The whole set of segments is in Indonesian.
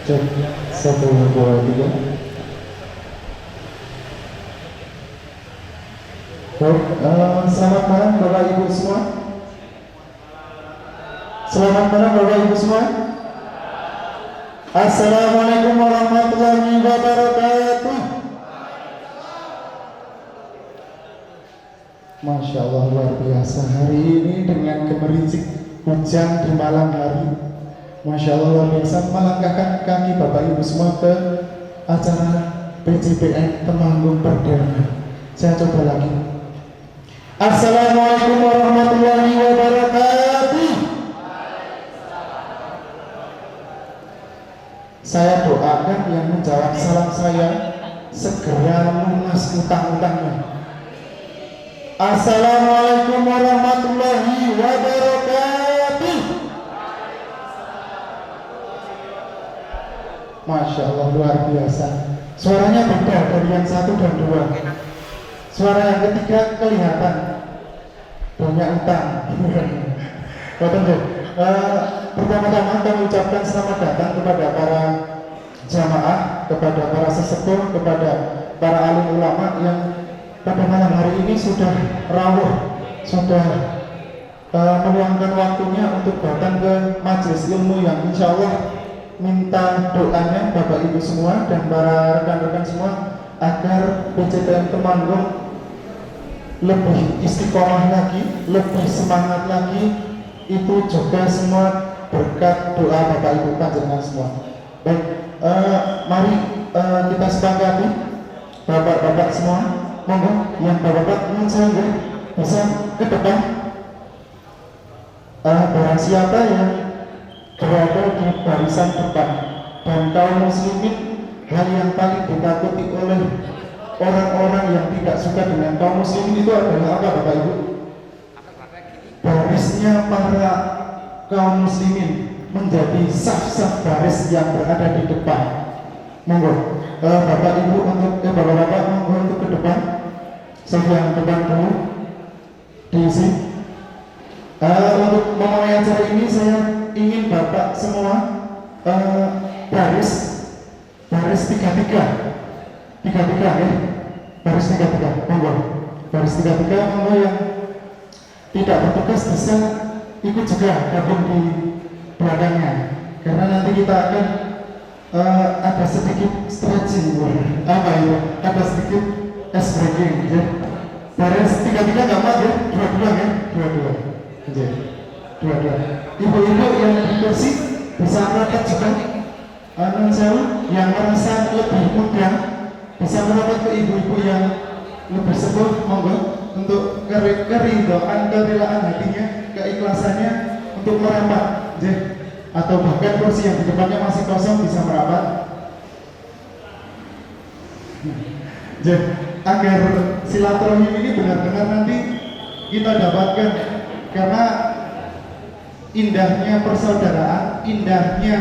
Cek 1, 2, 3. Baik, selamat malam Bapak Ibu semua. Selamat malam Bapak Ibu semua. Assalamualaikum warahmatullahi wabarakatuh. Masya Allah, luar biasa. Hari ini dengan gemericik hujan di malam hari, Masya Allah, luar biasa. Melangkahkan kaki Bapak Ibu semua ke acara PJPN Temanggung Perdana. Saya coba lagi. Assalamualaikum warahmatullahi wabarakatuh. Saya doakan yang menjawab salam saya segera lunas utang-utangnya. Assalamualaikum warahmatullahi wabarakatuh. Masya Allah, luar biasa. Suaranya beda dari yang 1 dan 2. Suara yang ketiga kelihatan banyak utang. Pertama-tama kami ucapkan selamat datang kepada para jamaah, kepada para sesepuh, kepada para alim ulama yang pada malam hari ini sudah rawuh, sudah meluangkan waktunya untuk datang ke majelis ilmu yang insya Allah minta doanya Bapak Ibu semua dan para rekan-rekan semua agar PJPN Temanggung lebih istiqomah lagi, lebih semangat lagi. Itu juga semua berkat doa Bapak Ibu panjenengan semua. Baik, mari kita sepakati Bapak-bapak semua, monggo yang Bapak-bapak ingin saya bisa ke depan. Barang siapa yang berada di barisan depan dan kaum muslimin, hal yang paling ditakuti oleh orang-orang yang tidak suka dengan kaum muslimin itu adalah apa Bapak Ibu? Barisnya para kaum muslimin menjadi saf-saf baris yang berada di depan. Monggo Bapak Ibu untuk Bapak-bapak monggo untuk ke depan. Saf yang depan dulu diisi. Untuk memulai acara ini saya ingin Bapak semua baris 3-3 ya. Baris 3-3, monggo. Baris 3-3, monggo yang tidak bertugas bisa ikut juga gabung di belakangnya. Karena nanti kita akan ada sedikit stretching, apa itu? Ada sedikit ice breaking, ya. Baris 3-3 nggak apa ya? 2-2 ya, 2-2. Ya. 2-2. Ibu-ibu yang di kursi bisa merapat juga. Yang merasa lebih muda bisa merapat ke ibu-ibu yang lebih sepuh, monggo untuk keridhaan, kerelaan hatinya, keikhlasannya untuk merapat, atau bahkan kursi yang di depannya masih kosong bisa merapat, agar silaturahim ini benar-benar nanti kita dapatkan. Karena indahnya persaudaraan, indahnya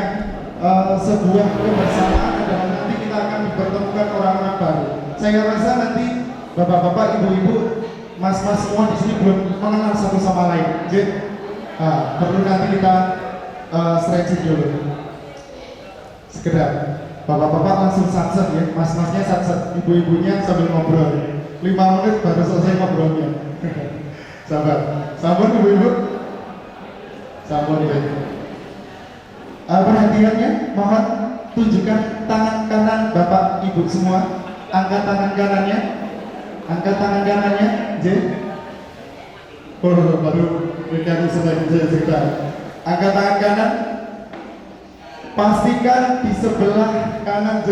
sebuah kebersamaan adalah nanti kita akan dipertemukan orang-orang baru. Saya rasa nanti bapak-bapak, ibu-ibu, mas-mas semua di sini belum mengenal satu sama lain. Perlu nanti kita stretching dulu. Sekedar bapak-bapak langsung satset ya, mas-masnya satset, ibu-ibunya sambil ngobrol. 5 menit baru selesai ngobrolnya. Sabar ibu-ibu. Sabar ya. Perhatiannya, mohon tunjukkan tangan kanan bapak ibu semua. Angkat tangan kanannya. Angkat tangan kanannya, baru berikan sebentar. Angkat tangan kanan. Pastikan di sebelah kanan,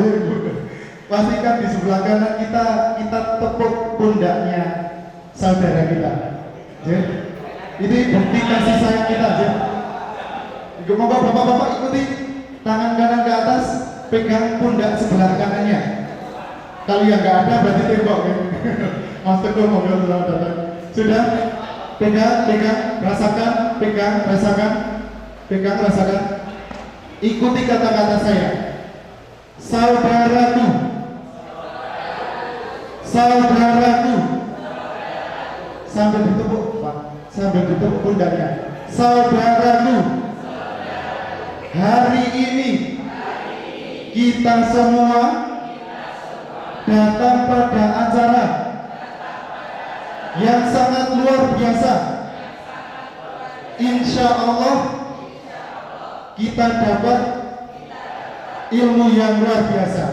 pastikan di sebelah kanan kita tepuk pundaknya saudara kita. Ini bukti kasih sayang kita, Moga bapak-bapak ikuti tangan kanan ke atas, pegang pundak sebelah kanannya. Kalau yang nggak ada berarti tembok ya. Mas Teguh moga selamat datang. Sudah? Pegang, rasakan, rasakan. Ikuti kata-kata saya. Saudaraku. Sambil ditepuk, Pak. Sambil ditepuk pundaknya. Saudaraku. Hari ini kita semua datang pada acara yang sangat luar biasa. Insya Allah kita dapat ilmu yang luar biasa.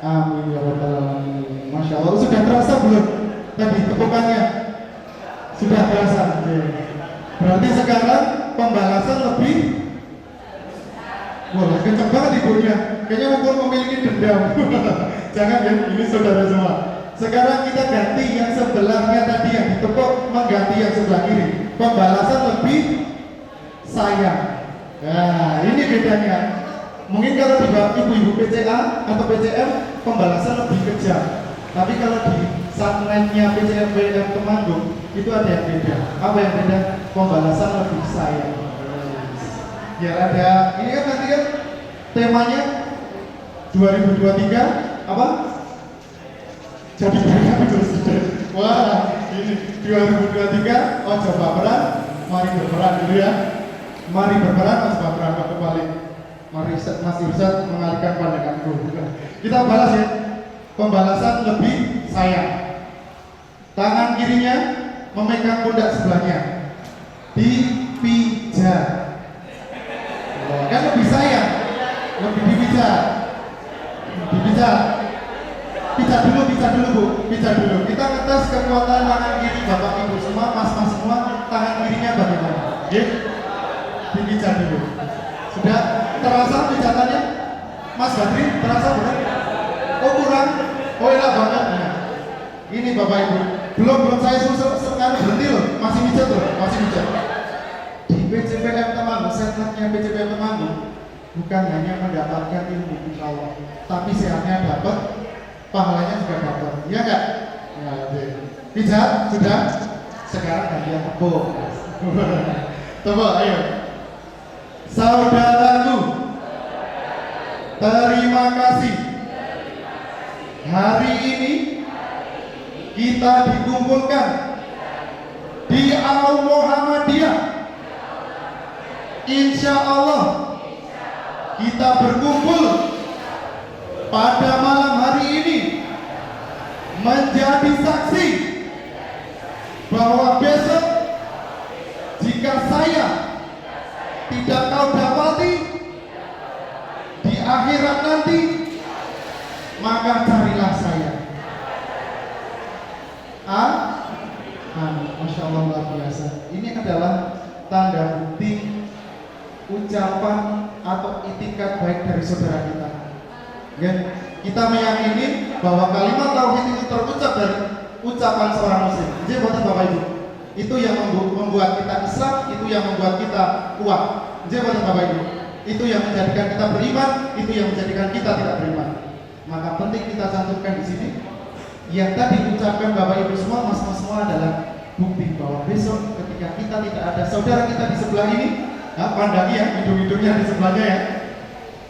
Amin ya rabbal alamin. Masya Allah. Sudah terasa belum tadi tepukannya? Sudah terasa. Berarti sekarang pembalasan lebih. Wah, kenceng banget ibunya. Kayaknya memiliki dendam. Jangan ya, ini saudara semua. Sekarang kita ganti yang sebelahnya tadi yang ditepuk, mengganti yang sebelah kiri. Pembalasan lebih sayang. Nah, ini bedanya. Mungkin kalau di ibu-ibu PCA atau PCM pembalasan lebih kejam. Tapi kalau di satlannya PCM Temanggung itu ada yang beda. Apa yang beda? Pembalasan lebih sayang. Ya ada. Ini kan nanti kan temanya 2023 apa? Jadi wah, ini 2023 ojo baperan, mari berperan dulu ya. Mari berperan, ojo baperan waktu balik. Mari Mas Irsad mengalihkan pandanganku. Kita balas ya. Pembalasan lebih sayang. Tangan kirinya memegang pundak sebelahnya. Dipijat. Kan lebih sayang. Lebih dipijat. Dipijat. Pijat dulu Bu. Pijat dulu. Kita ngetes kekuatan tangan kiri Bapak Ibu semua, Mas-mas semua. Tangan kirinya bagaimana? Oke? Dipijat dulu. Sudah terasa pijatannya? Mas Badri, terasa benar? Oh kurang? Oh enak banget. Nah, ini Bapak Ibu. Belum saya susul sekarang berhenti loh. Masih pijat loh, masih pijat. Di PCPM Temanggung, setnya PCPM Temanggung bukan hanya mendapatkan ilmu insya Allah, tapi sehatnya dapat, pahalanya juga dapat. Iya enggak? Ya, pijat sudah. Sekarang gantian tepuk. Tepuk, ayo. Saudaraku, terima kasih. Hari ini kita dikumpulkan di Al Muhammadiyah. Insya Allah kita berkumpul pada malam hari ini menjadi saksi bahwa besok jika saya tidak kau dapati di akhirat nanti, maka carilah saya. Masya Allah luar biasa. Ini adalah tanda bukti ucapan atau itikat baik dari saudara kita. Ya, kita meyakini bahwa kalimat tauhid itu terucap dari ucapan seorang muslim. Jadi buat Bapak Ibu, itu yang membuat kita Islam, itu yang membuat kita kuat. Jadi buat Bapak Ibu, itu yang menjadikan kita beriman, itu yang menjadikan kita tidak beriman. Maka penting kita cantumkan di sini. Yang tadi diucapkan Bapak Ibu semua, mas-mas semua adalah bukti bahwa besok ketika kita tidak ada saudara kita di sebelah ini, pandangi ya, hidung-hidungnya di sebelahnya ya.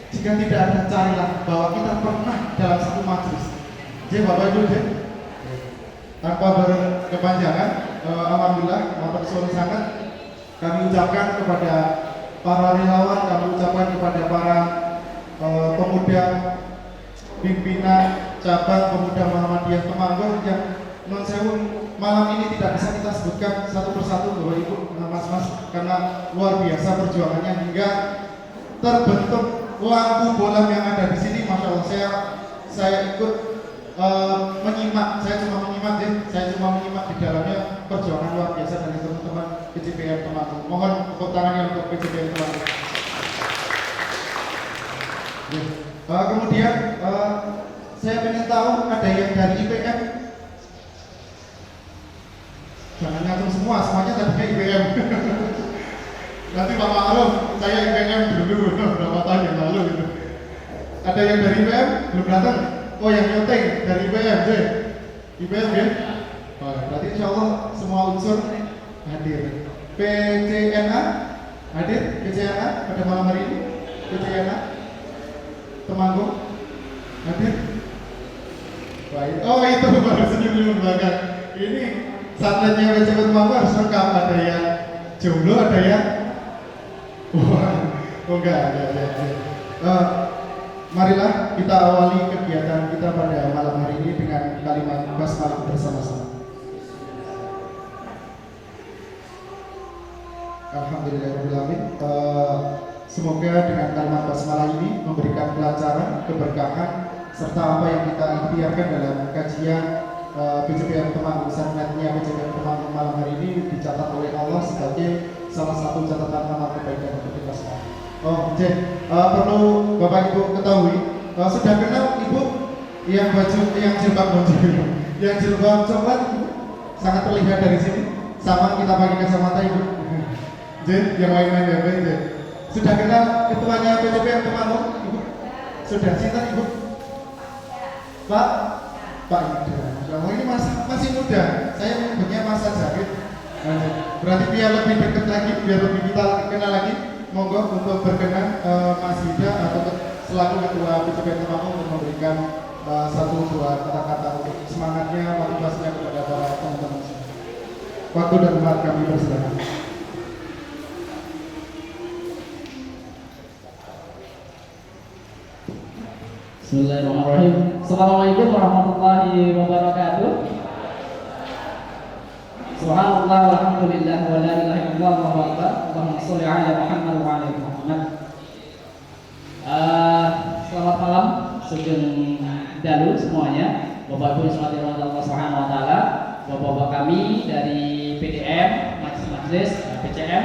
Jika tidak ada, carilah bahwa kita pernah dalam satu majelis. Jadi Bapak Ibu, tanpa berkepanjangan, alhamdulillah, matur suwun sangat kami ucapkan kepada para relawan, kami ucapkan kepada para pemuda pimpinan cabang pemuda Muhammadiyah Temanggung yang non sewu malam ini tidak bisa kita sebutkan satu persatu Bapak Ibu, mas-mas, karena luar biasa perjuangannya hingga terbentuk lampu bolam yang ada di sini. Masya Allah, saya ikut menyimak, saya cuma menyimak di dalamnya perjuangan luar biasa dari teman-teman PCPM Temanggung. Mohon tepuk tangannya untuk PCPM Temanggung. Kemudian saya ingin tahu ada yang dari IPM. Jangan ngatur semuanya tadinya IPM. Nanti Pak Ma'ruf, saya IPM dulu beberapa tahun yang lalu gitu. Ada yang dari IPM belum datang? Oh yang nyoteng dari IPM, IPM ya? Oh, berarti insya Allah semua unsur hadir. PCNA hadir? PCNA pada malam hari ini? PCNA Temanggung hadir? Baik. Oh itu baru senyum belakang. Ini saatnya PCNA Temanggung harus lengkap. Ada yang jomblo, ada yang oh enggak. Marilah kita awali kegiatan kita pada malam hari ini dengan kalimat basmalah bersama-sama. Alhamdulillahirrahmanirrahim. Semoga dengan kalimat basmalah ini memberikan kelancaran, keberkahan, serta apa yang kita ikhtiarkan dalam kajian PCPM Temanggung, Sanatnya PCPM Temanggung malam hari ini dicatat oleh Allah sebagai salah satu catatan amal kebaikan untuk kita semua. Oh, perlu Bapak Ibu ketahui, sudah kenal Ibu yang baju yang jilbab yang jilbab coklat Ibu? Sangat terlihat dari sini. Sama kita pakai kacamata Ibu. Yang lain-lain ya, baik. Sudah kenal ketuanya PCPM Temanggung Ibu? Sudah cinta Ibu? Pak Ida. Ini masih muda. Saya menyebutnya masa jahit. Berarti biar lebih dekat lagi, biar lebih kita kenal lagi. Monggo untuk berkenan Mas Ida atau selaku ketua PCPM Temanggung untuk memberikan satu dua kata-kata untuk semangatnya, motivasinya kepada para teman-teman. Waktu dan tempat kami persilakan. Bismillahirrahmanirrahim. Assalamualaikum warahmatullahi wabarakatuh. Subhanallah walhamdulillah wa la ilaha illallah wallahu akbar. Allahumma sholli ala Muhammad wa ala Muhammad. Selamat malam sugeng dalu semuanya. Bapak Ibu yang dirahmati Allah Subhanahu wa taala, Bapak-bapak kami dari PDM, Majelis PCM,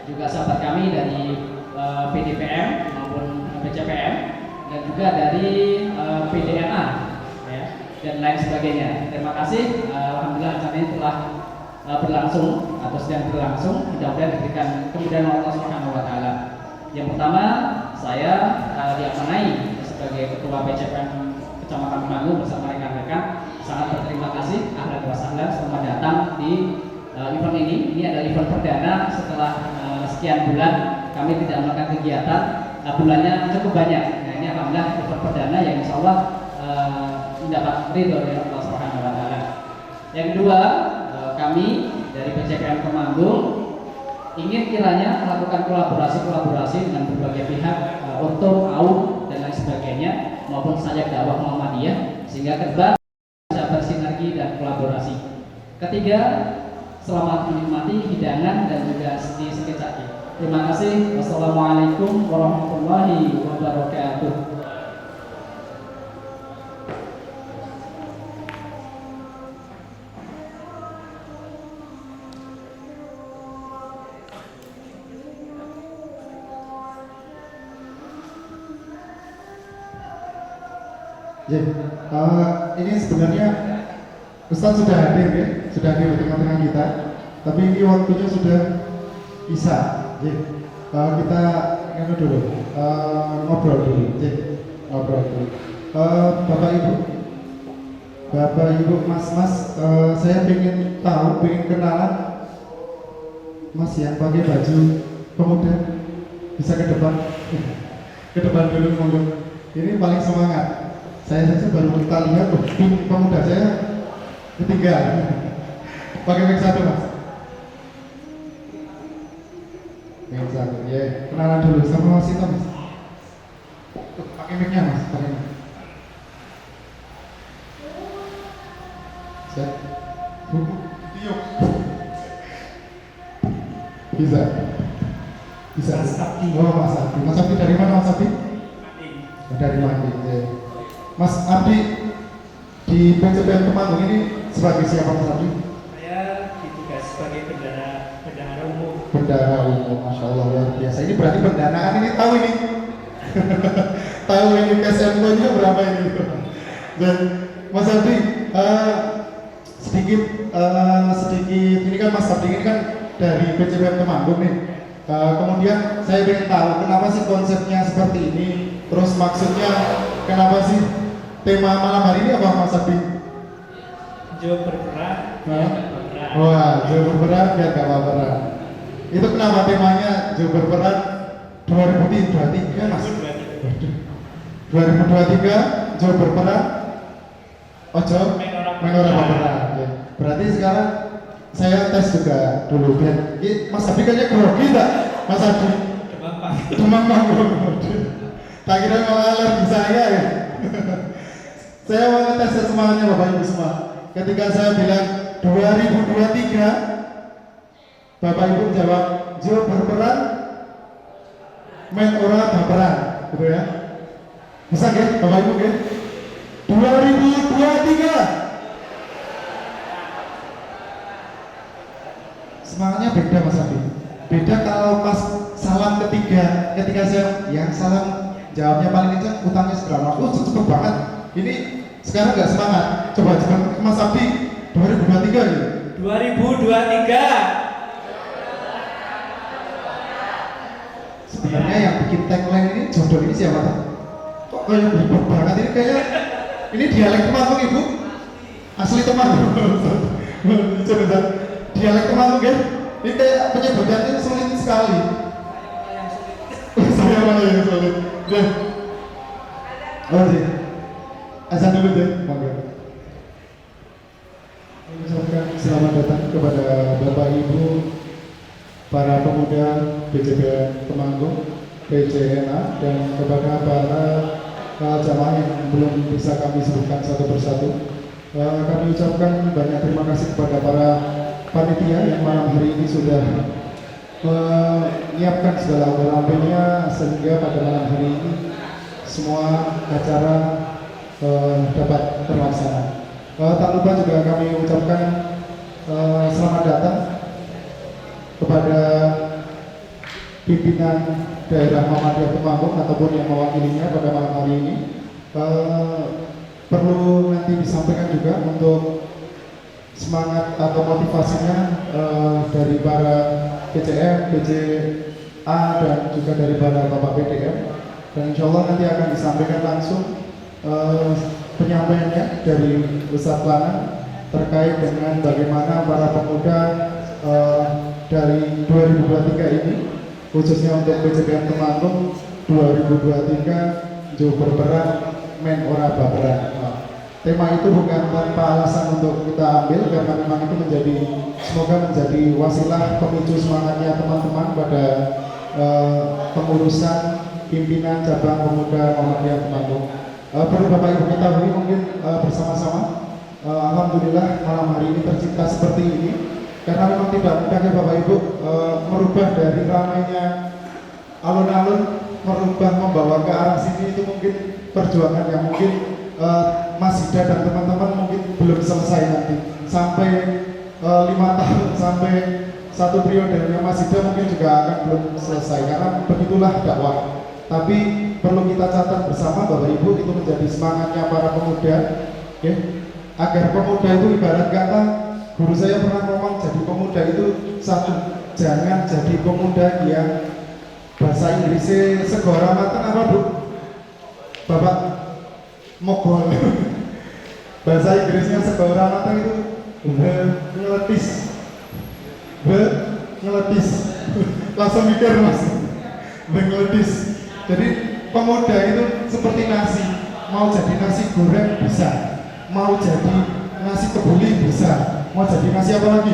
juga sahabat kami dari PDPM maupun PCPM, dan juga dari PDNA ya, dan lain sebagainya. Terima kasih. Alhamdulillah acara ini telah berlangsung atau sedang berlangsung. Mudah-mudahan diberikan kemudahan Allah Subhanahu wa taala. Yang pertama, saya diamanai sebagai ketua PCPM Kecamatan Temanggung bersama rekan-rekan. Sangat berterima kasih, ahlan wa sahlan, selamat datang di event ini. Ini adalah event perdana setelah sekian bulan kami tidak melakukan kegiatan. Bulannya cukup banyak. Nah, ini alhamdulillah event perdana yang insya Allah mendapat ridho dari Allah Subhanahu wa taala. Yang kedua, kami dari PCPM Temanggung ingin kiranya melakukan kolaborasi dengan berbagai pihak untuk AUM dan lain sebagainya maupun sayap dakwah Muhammadiyah sehingga kedua bisa bersinergi dan kolaborasi. Ketiga, selamat menikmati hidangan dan juga sekecaki. Terima kasih. Wassalamualaikum warahmatullahi wabarakatuh. Ya, ini sebenarnya Ustaz sudah hadir ya, sudah hadir di tengah-tengah kita. Tapi ini waktunya sudah bisa. Ya, kita dulu, ngobrol dulu. Ya, ngobrol dulu. Bapak Ibu, Mas, saya ingin tahu, ingin kenalan Mas yang pakai baju pemuda. Bisa ke depan, ke depan dulu monggo. Ini paling semangat. Saya saja baru kita lihat pemuda saya ketinggalan. Pakai mic satu Mas. Mic satu, ya. Kenalan dulu sama Mas Ito Mas. Pakai micnya Mas, pakai mic. Saya tiup. Bisa. Mas Abdi. Oh Mas Abdi. Mas Abdi dari mana Mas Abdi? Dari Mandi. Ya. Mas Abdi di PCPM Temanggung ini sebagai siapa Mas Abdi? Saya ditugas sebagai bendahara umum. Bendahara umum, Masya Allah luar biasa. Ini berarti pendanaan ini tahu ini, tahu ini KSM-nya berapa ini? Dan Mas Abdi sedikit ini kan Mas Abdi ini kan dari PCPM Temanggung nih. Kemudian saya ingin tahu kenapa sih konsepnya seperti ini, terus maksudnya kenapa sih tema malam hari ini apa Mas Abdi? Jo berperan, berperan. Wah, Jo berperan biar gak baperan. Itu kenapa temanya Jo berperan 2023 Mas? 2023 Jo berperan Ojo Menora baperan. Berarti sekarang saya tes juga dulu biar Mas Abdi kayaknya grogi tak? Mas Abdi? Demam panggung. Tak kira mau alergi saya ya. Saya mau ngetes semangatnya Bapak Ibu semua. Ketika saya bilang 2023, Bapak Ibu jawab Jo berperan, men ora baperan, gitu ya. Bisa nggih Bapak Ibu nggih? 2023. Semangatnya beda Mas Adi. Beda kalau pas salam ketiga, ketika saya yang salam jawabnya paling kencang, utangnya seberapa? Cepet banget. Ini sekarang nggak semangat. Coba Mas Abdi 2023 ya. 2023. Sebenarnya yang bikin tagline ini jodoh ini siapa? Kok kayak ribet banget ini kayak ini dialek Temanggung Ibu? Asli Temanggung. Coba dialek Temanggung kan? Ini kayak penyebutannya sulit sekali. Saya malah yang sulit. Deh. Oh sih. Azan dulu deh. Monggo. Mengucapkan selamat datang kepada Bapak Ibu para pemuda BCB Temanggung, PCNA, dan kepada para jamaah yang belum bisa kami sebutkan satu persatu. Kami ucapkan banyak terima kasih kepada para panitia yang malam hari ini sudah menyiapkan segala lampu-lampunya sehingga pada malam hari ini semua acara dapat terlaksana. Tak lupa juga kami ucapkan selamat datang kepada pimpinan daerah Muhammadiyah Temanggung ataupun yang mewakilinya pada malam hari ini. Perlu nanti disampaikan juga untuk semangat atau motivasinya dari para PCM, PCA, dan juga dari para Bapak PDM. Dan insya Allah nanti akan disampaikan langsung penyampaiannya dari Ustadz Lana terkait dengan bagaimana para pemuda dari 2023 ini, khususnya untuk PCPM Temanggung 2023 Jo berperan men ora baperan. Tema itu bukan tanpa alasan untuk kita ambil, karena memang itu semoga menjadi wasilah pemicu semangatnya teman-teman pada pengurusan pimpinan cabang pemuda Muhammadiyah Temanggung. Perlu Bapak Ibu ketahui mungkin bersama-sama, alhamdulillah malam hari ini tercipta seperti ini, karena memang tidak mudah ya Bapak Ibu merubah dari ramainya alun-alun, membawa ke arah sini itu mungkin perjuangan yang mungkin Mas Hida dan teman-teman mungkin belum selesai nanti sampai 5 tahun, sampai satu periodenya Mas Hida mungkin juga akan belum selesai, karena begitulah dakwah. Tapi perlu kita catat bersama Bapak Ibu, itu menjadi semangatnya para pemuda, ya, agar pemuda itu ibarat kata, guru saya pernah ngomong, jadi pemuda itu satu, jangan jadi pemuda yang bahasa Inggrisnya segora matang apa Bu? Bapak mogol. Bahasa Inggrisnya segora matang itu ngeletis. Ngeletis. Langsung mikir Mas. Ngeletis. Jadi pemuda itu seperti nasi, mau jadi nasi goreng bisa, mau jadi nasi kebuli bisa, mau jadi nasi apa lagi?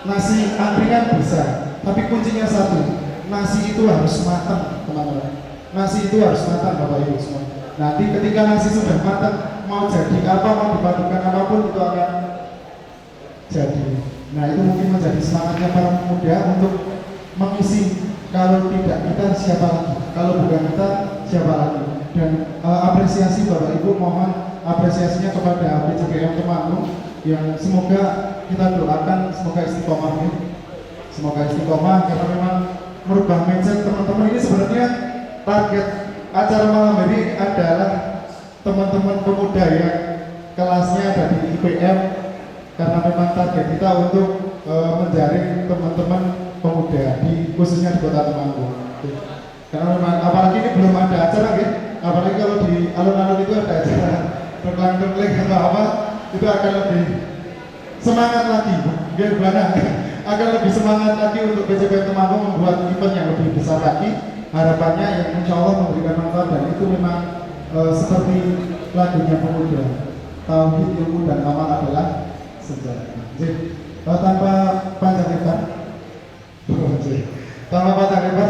Nasi angkringan bisa. Tapi kuncinya satu, nasi itu harus matang, teman-teman. Nasi itu harus matang Bapak Ibu semua. Nanti ketika nasi sudah matang, mau jadi apa, mau dipadukan apapun itu akan jadi. Nah itu mungkin menjadi semangatnya para pemuda untuk mengisi. Kalau tidak kita siapa lagi? Kalau bukan kita siapa lagi? Dan apresiasi Bapak Ibu, mohon apresiasinya kepada PCPM Temanggung yang semoga kita doakan semoga istiqomah ya. Semoga istiqomah, karena memang merubah mindset teman-teman ini. Sebenarnya target acara malam ini adalah teman-teman pemuda yang kelasnya ada di IPM, karena memang target kita untuk menjaring teman-teman pemuda khususnya di Kota Temanggung. Karena memang apalagi ini belum ada acara ya, apalagi kalau di alun-alun itu ada acara dongklang-dongklang atau apa, itu akan lebih semangat lagi, gimana? Akan lebih semangat lagi untuk PCPM Temanggung membuat event yang lebih besar lagi. Harapannya yang insya Allah memberikan manfaat, dan itu memang seperti lagunya pemuda, tauhid, ilmu, dan amal adalah senjata. Jadi tanpa panjang lebar,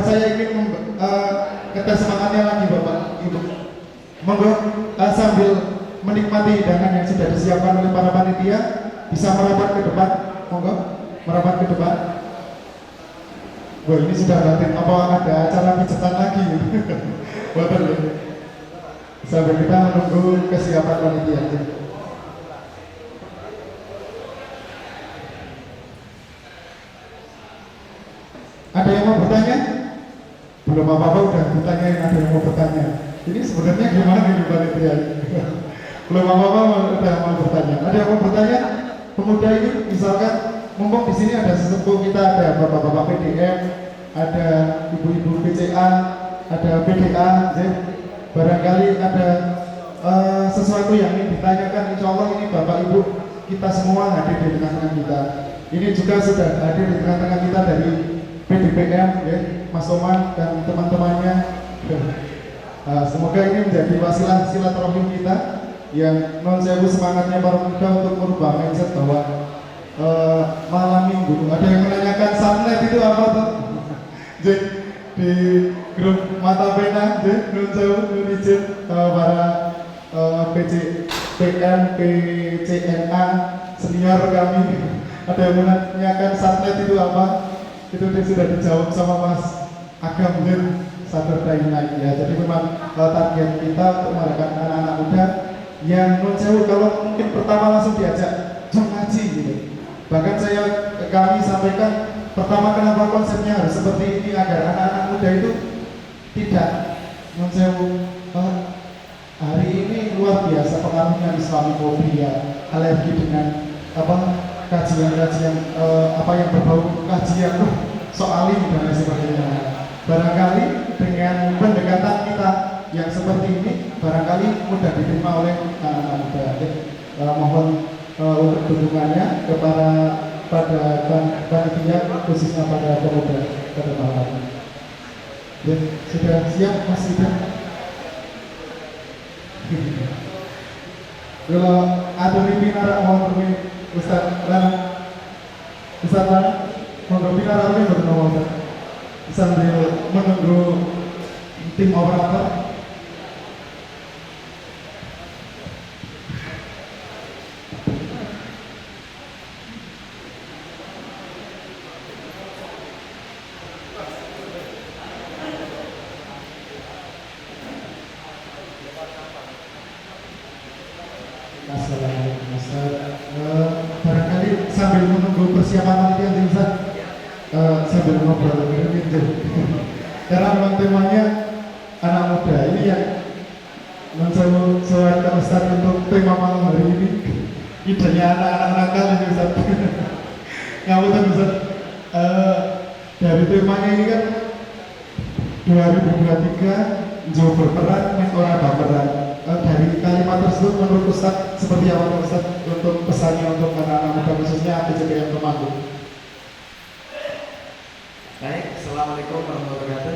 saya ingin ngetes semangatnya lagi Bapak Ibu. Monggo sambil menikmati hidangan yang sudah disiapkan oleh para panitia bisa merapat ke depan. Monggo merapat ke depan. Wah ini sudah batin, apa ada acara pijetan lagi? Bapak Ibu. Sambil kita menunggu kesiapan panitia. Ada yang mau bertanya? Belum apa-apa udah ditanyain, ada yang mau bertanya. Ini sebenarnya gimana ini panitia? Belum apa-apa udah mau bertanya. Ada yang mau bertanya? Pemuda ini misalkan mumpung di sini ada sesepuh kita, ada bapak-bapak PDM, ada ibu-ibu PCA, ada PDA, barangkali ada sesuatu yang ingin ditanyakan. Insya Allah ini bapak ibu kita semua hadir di tengah-tengah kita. Ini juga sudah hadir di tengah-tengah kita dari PDPM, ya, Mas Oman dan teman-temannya. Semoga ini menjadi wasilah silaturahim kita yang non sewu semangatnya para pemuda untuk merubah mindset bahwa malam minggu ada yang menanyakan sunlight itu apa tuh? Jadi di grup mata pena, non sewu non izin para PCPM, PCNA senior kami ada yang menanyakan sunlight itu apa? Itu sudah dijawab sama Mas Agam Sadar Dainai ya. Jadi memang target kita untuk mengadakan anak-anak muda yang non sewu kalau mungkin pertama langsung diajak jom ngaji gitu. Bahkan kami sampaikan pertama kenapa konsepnya harus seperti ini agar anak-anak muda itu tidak non sewu hari ini luar biasa pengaruhnya Islamofobia, alergi dengan kajian-kajian yang berbau kajian soal ini dan lain sebagainya. Barangkali dengan pendekatan kita yang seperti ini barangkali mudah diterima oleh anak-anak muda. Mohon untuk dukungannya pada panitia khususnya pada pemuda pada malam ini. Sudah siap Mas Ida? Kalau ada pimpinan mohon Ustaz Rana, mohon pimpinan ini bernomor sambil menunggu tim operator. Assalamualaikum Ustaz. Barangkali sambil menunggu persiapan panitia Ustaz, sambil ngobrol gitu. Karena memang temanya anak muda ini yang mensuarakan Ustaz untuk tema malam hari ini. Idenya anak-anak nakal ini Ustaz. Ngapunten Ustaz. Dari temanya ini kan 2023 Jawa berperan, mentora berperan. Dari kalimat tersebut menurut Ustaz seperti apa Ustaz untuk pesannya untuk anak-anak muda khususnya PCPM Temanggung? Baik, Assalamualaikum warahmatullahi wabarakatuh.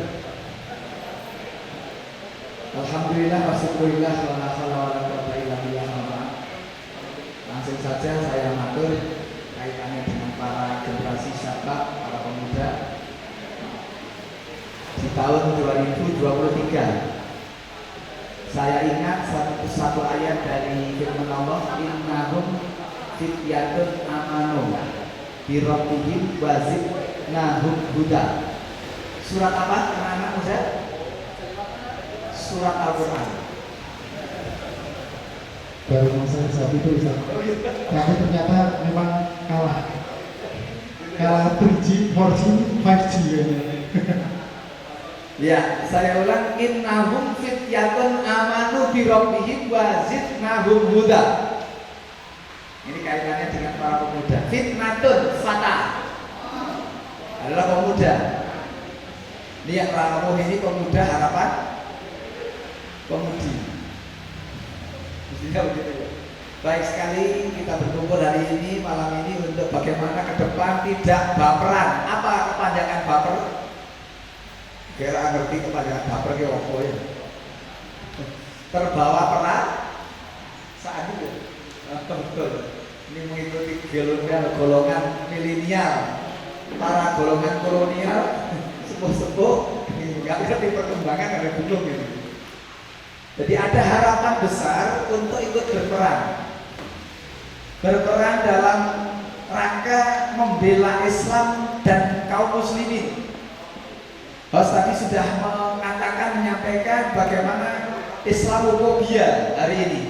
Alhamdulillah wasyukurillah wa la haula wa la quwwata illa billah. Langsung saja saya matur kaitannya dengan para generasi syabab, para pemuda di tahun 2023. Saya ingat satu ayat dari firman Allah, innahum fityatun amanu bi rabbihim wa zidnahum huda. Surat apa anak-anak muda? Surat Al-Quran. Baru saya saat itu Ustaz. Tapi ternyata memang kalah 3G, 4G, 5G Ya, saya ulang, innahum fityatun amanu bi rabbihim wa zidnahum huda. Ini kaitannya dengan para pemuda. Fitnatun fata adalah pemuda. Lihat kamu ini pemuda harapan pemudi. Mestinya begitu. Baik sekali kita berkumpul hari ini malam ini untuk bagaimana ke depan tidak baperan. Apa kepanjangan baper? Kira ngerti kepanjangan baper ke opo ya. Terbawa perang saat itu. Betul. Ini mengikuti golongan milenial, para golongan kolonial, sepuh-sepuh nggak ngerti perkembangan ada belum ini. Jadi ada harapan besar untuk ikut berperan dalam rangka membela Islam dan kaum muslimin. Host tadi sudah menyampaikan bagaimana Islamophobia hari ini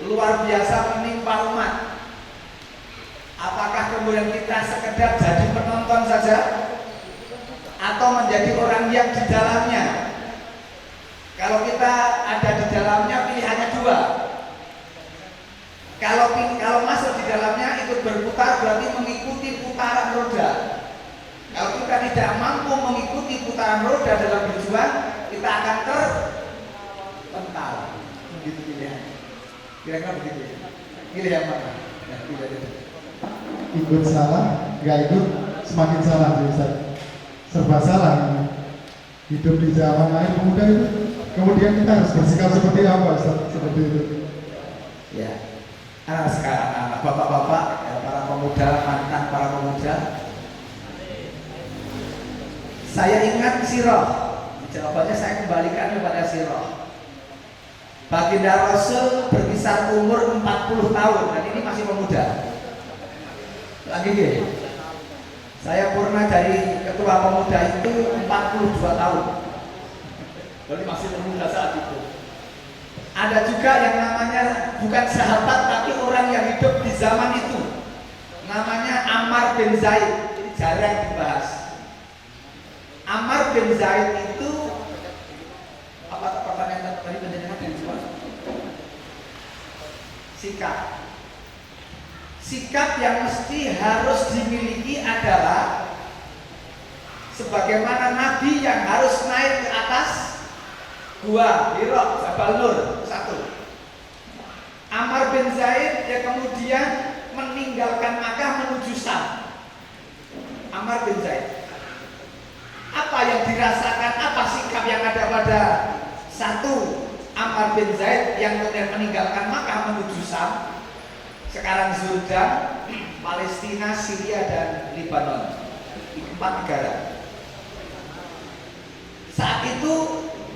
luar biasa menimpa umat. Apakah kemudian kita sekedar jadi penonton saja atau menjadi orang yang di dalamnya? Kalau kita ada di dalamnya pilihannya dua. Kalau masuk di dalamnya ikut berputar berarti mengikuti putaran roda. Kalau kita tidak mampu mengikuti putaran roda dalam berjuang, kita akan terpental. Begitu pilihannya. Kira-kira begitu ya. Pilih yang mana? Ya, pilih itu. Ikut salah, nggak ikut semakin salah Ustaz. Serba salah ini. Hidup di zaman air pemuda itu. Kemudian kita harus bersikap seperti apa Ustaz? Seperti itu. Ya. Anak-anak, bapak-bapak, ya, para pemuda, mantan para pemuda. Saya ingat sirah. Jawabannya saya kembalikan kepada sirah. Baginda Rasul berkisar umur 40 tahun dan ini masih pemuda. Lagi gini. Saya pernah dari ketua pemuda itu 42 tahun. Jadi masih pemuda saat itu. Ada juga yang namanya bukan sahabat tapi orang yang hidup di zaman itu. Namanya Ammar bin Zaid. Ini jarang dibahas. Ammar bin Zaid itu apa pertanyaan tadi penjelasan dari luar? Sikap yang mesti harus dimiliki adalah sebagaimana Nabi yang harus naik ke atas Gua Hira Jabal Nur. Satu. Ammar bin Zaid dia kemudian meninggalkan Makkah menuju Syam. Ammar bin Zaid. Apa yang dirasakan, apa sikap yang ada pada satu Ammar bin Zaid yang kemudian meninggalkan Makkah menuju Syam, sekarang Jordan, Palestina, Syria dan Lebanon, 4 negara. Saat itu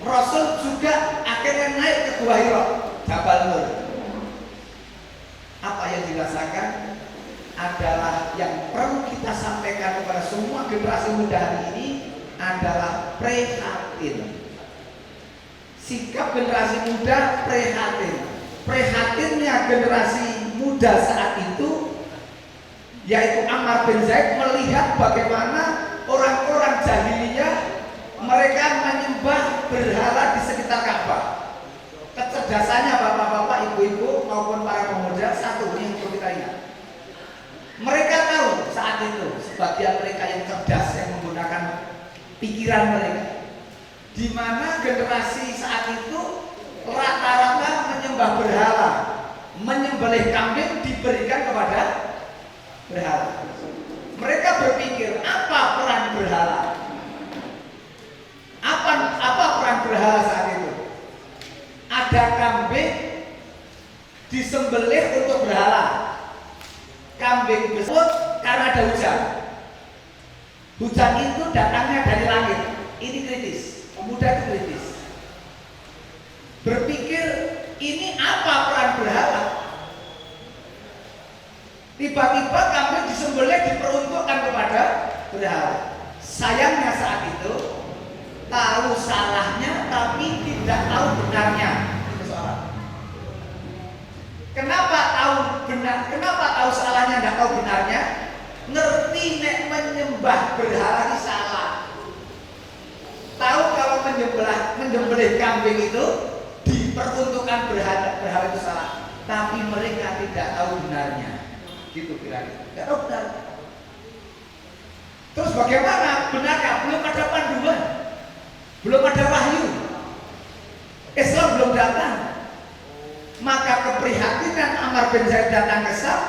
Rasul juga akhirnya naik ke Gua Hira Jabal Nur. Apa yang dirasakan adalah yang perlu kita sampaikan kepada semua generasi muda hari ini adalah prihatin. Sikap generasi muda prihatin. Prihatinnya generasi muda saat itu yaitu Ammar bin Zaid melihat bagaimana orang-orang jahiliyah mereka menyembah berhala di sekitar Ka'bah. Kecerdasannya bapak-bapak, ibu-ibu maupun para pemuda satu ini yang perlu kita ingat. Mereka tahu saat itu sebagian mereka yang cerdas yang menggunakan pikiran mereka, di mana generasi saat itu rata-rata menyembah berhala, menyembelih kambing diberikan kepada berhala. Mereka berpikir apa peran berhala? Apa peran berhala saat itu? Ada kambing disembelih untuk berhala. Kambing tersebut karena ada hujan. Hujan itu datangnya dari langit. Ini kritis. Pemuda itu kritis. Berpikir ini apa peran berhala? Tiba-tiba kambing disembelih diperuntukkan kepada berhala. Sayangnya saat itu tahu salahnya tapi tidak tahu benarnya. Itu soal. Kenapa tahu benar? Kenapa tahu salahnya tidak tahu benarnya? Ngerti nek menyembah berhala ini salah. Tahu kalau menyembelih kambing itu diperuntukkan berhala itu salah. Tapi mereka tidak tahu benarnya. Gitu kira-kira. Tidak tahu benar. Terus bagaimana benarnya? Belum ada panduan. Belum ada wahyu. Islam belum datang. Maka keprihatinan Ammar bin Zaid datang ke Syam,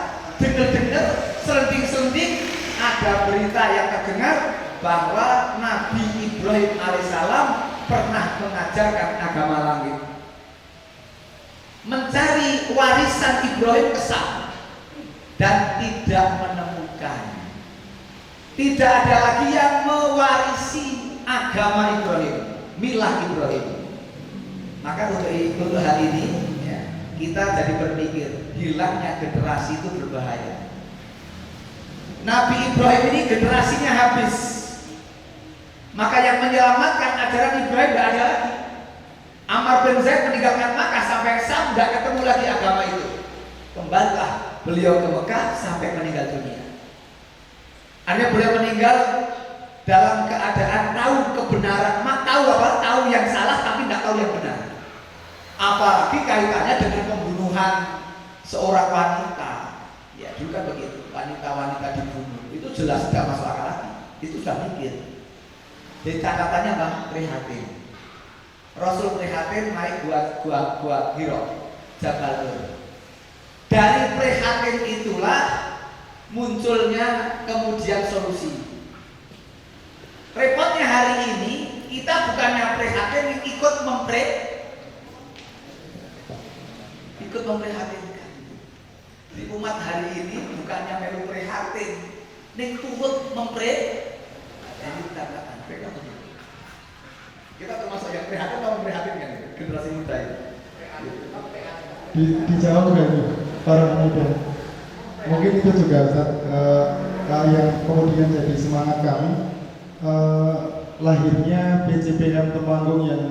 dengar-dengar selenting-selenting ada berita yang terdengar bahwa Nabi Ibrahim alaihissalam pernah mengajarkan agama langit, mencari warisan Ibrahim ke Syam dan tidak menemukan. Tidak ada lagi yang mewarisi agama Ibrahim, milah Ibrahim. Maka untuk hal ini ya, kita jadi berpikir hilangnya generasi itu berbahaya. Nabi Ibrahim ini generasinya habis, maka yang menyelamatkan ajaran Ibrahim tidak ada lagi. Amr bin Zaid meninggalkan Makkah sampai Sam, tidak ketemu lagi agama itu. Kembalilah beliau ke Mekah sampai meninggal dunia. Artinya beliau meninggal dalam keadaan tahu kebenaran, tahu apa? Tahu yang salah tapi tidak tahu yang benar. Apalagi kaitannya dengan pembunuhan seorang wanita. Ya, dulu kan begitu. Wanita-wanita dibunuh. Itu jelas tidak masuk akal lagi. Itu sudah mikir. Jadi catatannya apa? Prihatin. Rasul prihatin naik gua Hira, Jabal Nur. Dari prihatin itulah munculnya kemudian solusi. Repotnya hari ini kita bukannya prihatin, ikut memprihatinkan. Di umat hari ini bukannya melu prihatin, ning turut kita termasuk yang prihatin atau memprihatinkan generasi muda ini? Dijawab nggak nih para pemuda? Mungkin itu juga yang kemudian jadi semangat kami, lahirnya PCPM Temanggung yang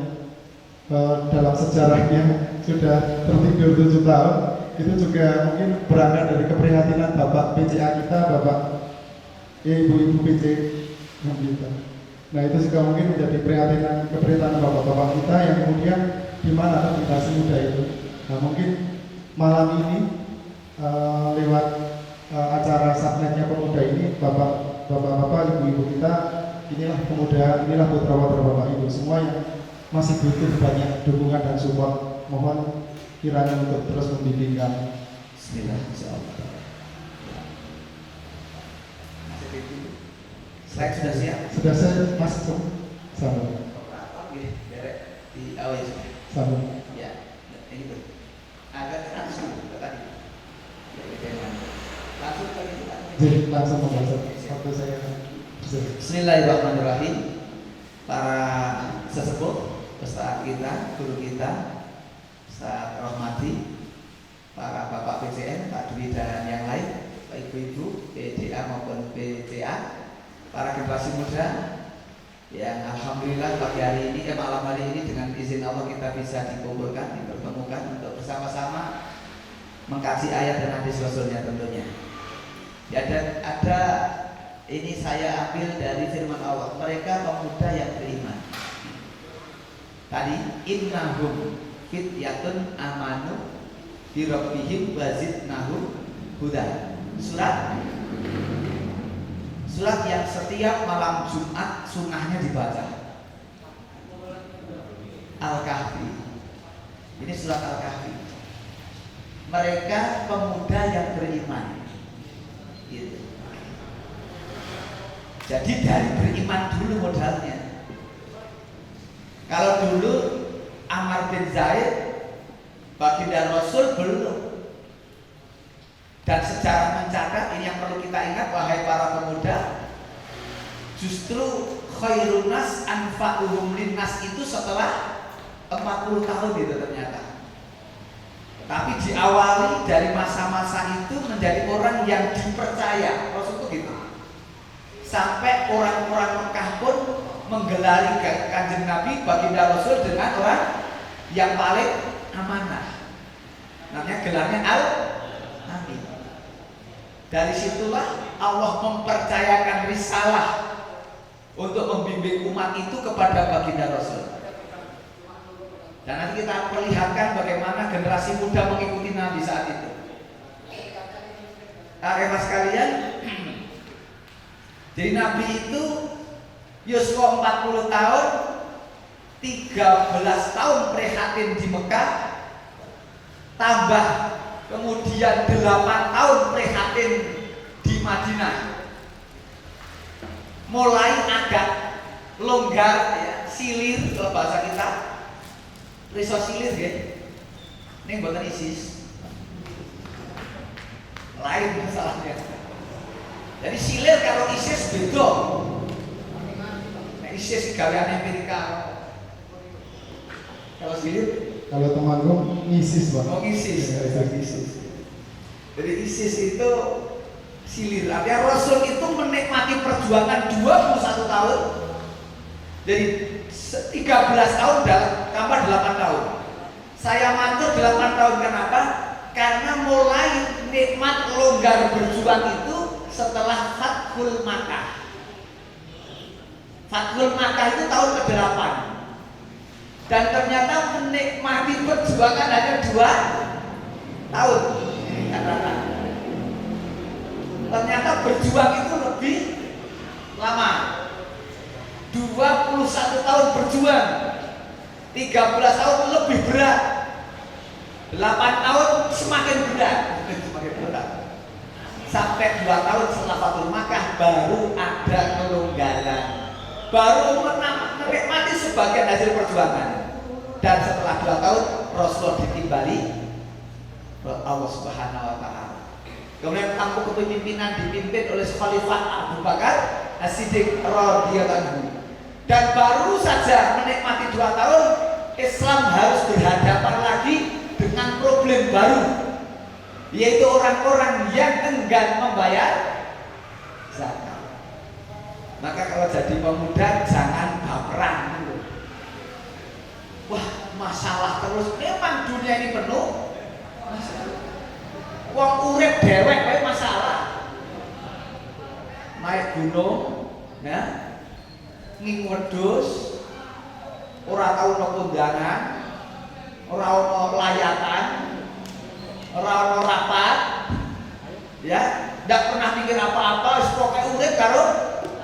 dalam sejarahnya sudah tertidur 7 tahun. Itu juga mungkin berangkat dari keprihatinan Bapak PCA kita, Bapak Ibu-ibu PC kita. Nah itu juga mungkin menjadi keprihatinan Bapak-Bapak kita yang kemudian di mana generasi muda itu. Nah mungkin malam ini lewat acara Sabnetnya Pemuda ini, Bapak-bapak, ibu-ibu kita, inilah pemuda, inilah putra-putra Bapak Ibu semua yang masih butuh banyak dukungan dan support. Mohon kiranya untuk terus membimbing kami. Bismillah, insyaallah. Slide sudah siap? Sudah saya masuk sama. Di awal Sama. ya, ini tuh. Agak langsung tadi. Langsung tadi. Jadi langsung membaca waktu saya. Bismillahirrahmanirrahim. Para sesepuh, ustaz kita, guru kita, Ustaz Rahmati, para bapak PCN, Pak Dwi dan yang lain, Pak Ibu-ibu, PDA maupun PCA, para generasi muda yang alhamdulillah pagi hari ini, malam hari ini dengan izin Allah kita bisa dikumpulkan, dipertemukan untuk bersama-sama mengkaji ayat dan hadis Rasulnya tentunya. Ya, dan ada ini saya ambil dari firman Allah, mereka pemuda yang beriman. Tadi innahum fityatun amanu bi rabbihim wazidnahum huda. Surat yang setiap malam Jumat sunnahnya dibaca. Al-Kahfi. Ini surat Al-Kahfi. Mereka pemuda yang beriman. Gitu. Jadi dari beriman dulu modalnya. Kalau dulu Amr bin Zaid baginda Rasul belum. Dan sejarah mencatat, ini yang perlu kita ingat wahai para pemuda, justru khairun nas anfa'uhum linnas itu setelah 40 tahun itu ternyata. Tapi diawali dari masa-masa itu menjadi orang yang dipercaya Rasul itu gitu. Sampai orang-orang Mekah pun menggelari Kanjeng Nabi baginda Rasul dengan orang yang paling amanah. Namanya gelarnya Al-Amin. Dari situlah Allah mempercayakan risalah untuk membimbing umat itu kepada baginda Rasul. Dan nanti kita perlihatkan bagaimana generasi muda mengikuti Nabi saat itu. Mas sekalian, jadi Nabi itu Yuswa 40 tahun, 13 tahun prihatin di Mekah, tambah kemudian 8 tahun prihatin di Madinah. Mulai agak longgar ya, silir kalau bahasa kita. Riso silir ya. Ini buatan ISIS. Lain masalahnya. Jadi silir kalau ISIS beda. ISIS gaweane Amerika. Kalau silir, Kalau temanku ISIS Pak. oh ISIS. Jadi ISIS itu silir. Artinya Rasul itu menikmati perjuangan 21 tahun. Jadi 13 tahun tambah 8 tahun. Saya matur 8 tahun kenapa? Karena mulai nikmat longgar berjuang itu setelah Fathul Makkah. Fathul Makkah itu tahun ke-8. Dan ternyata menikmati perjuangan hanya 2 tahun. Ini kata-kata. Ternyata berjuang itu lebih lama. 21 tahun berjuang, 13 tahun lebih berat, 8 tahun semakin berat, sampai 2 tahun setelah Fathul Makkah baru ada kelonggaran, baru menikmati sebagian hasil perjuangan. Dan setelah 2 tahun Rasulullah ditimbali Allah Subhanahu wa Ta'ala. Kemudian tampuk kepemimpinan dipimpin oleh Khalifah Abu Bakar As-Siddiq radhiyallahu anhu. Dan baru saja menikmati 2 tahun, Islam harus berhadapan lagi dengan problem baru, yaitu orang-orang yang enggan membayar zakat. Maka kalau jadi pemuda jangan baperan. Wah, masalah terus. Memang dunia ini penuh masalah. Wong urip dewek wae masalah. Naik gunung, ya, nging wedhus, ora tau ono kondangan, ora ono layatan, ora ono rapat, ya, ndak pernah mikir apa-apa, wis pokoke urip karo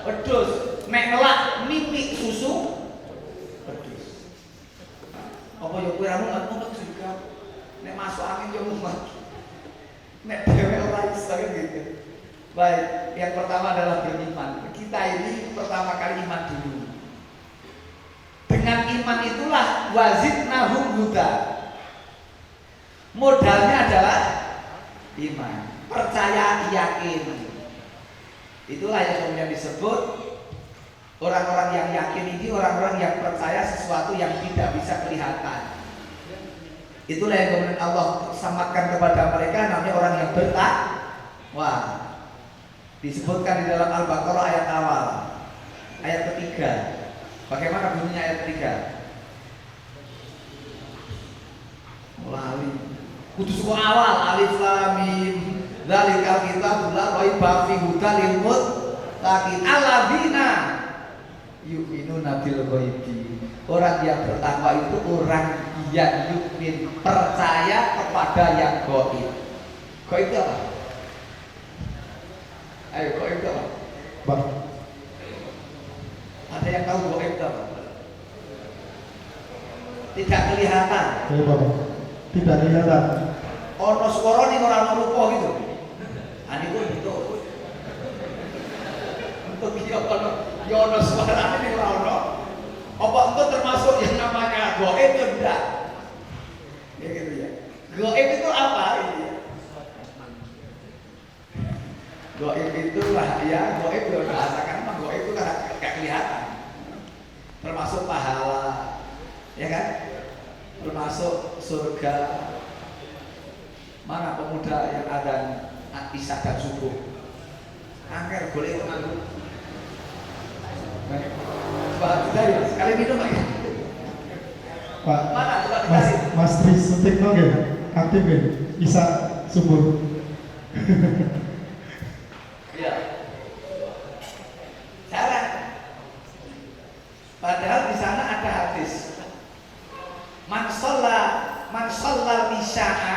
wedhus, mek ngelak mimpi susu wedhus. Apa yo kowe ramu ngono juga. Nek masuk angin yo mumet. Nek dhewe ora iso gitu. Baik, yang pertama adalah beriman. Kita ini pertama kali iman dulu. Dengan iman itulah wazidnahum huda. Modalnya adalah iman, percaya, yakin. Itulah yang kemudian disebut orang-orang yang yakin ini orang-orang yang percaya sesuatu yang tidak bisa kelihatan. Itulah yang kemudian Allah samakan kepada mereka namanya orang yang bertakwa. Disebutkan di dalam Al-Baqarah ayat awal, ayat ketiga. Bagaimana bunyinya ayat ketiga? Mulai kudu suku awal, alif lam mim dzalikal kitabul la raiba fihi hudal lil muttaqin alladzina yu'minuna bil ghaibi. Orang yang bertakwa itu orang yang yu'min, percaya kepada yang gaib. Gaib itu apa? Ayo, gaib itu apa? Pak. Ada yang tahu gaib itu apa? Tidak kelihatan. Ya Bapak. Tidak kelihatan. Ono swara ning ora ono rupa gitu. Aniku bentuk. Bentuk iki apa ono? Ya ono suarane ning ora ono. Apa itu termasuk yang namanya gaib itu enggak? Ya gitu ya. Gaib itu apa ini? Gaib itu ya, gaib itu rasakan memang gaib itu kan gak kelihatan. Termasuk pahala, ya kan? Termasuk surga. Mana pemuda yang ada isya dan subuh? Angker boleh itu nganggu. Coba kita ya, sekali minum lagi. Pak. Mana coba dikasih? Mas Tri Sutikno nggih, aktif nggih. Isa subuh. Iya. Salah. Padahal di sana ada hadis. Man shalla isya'a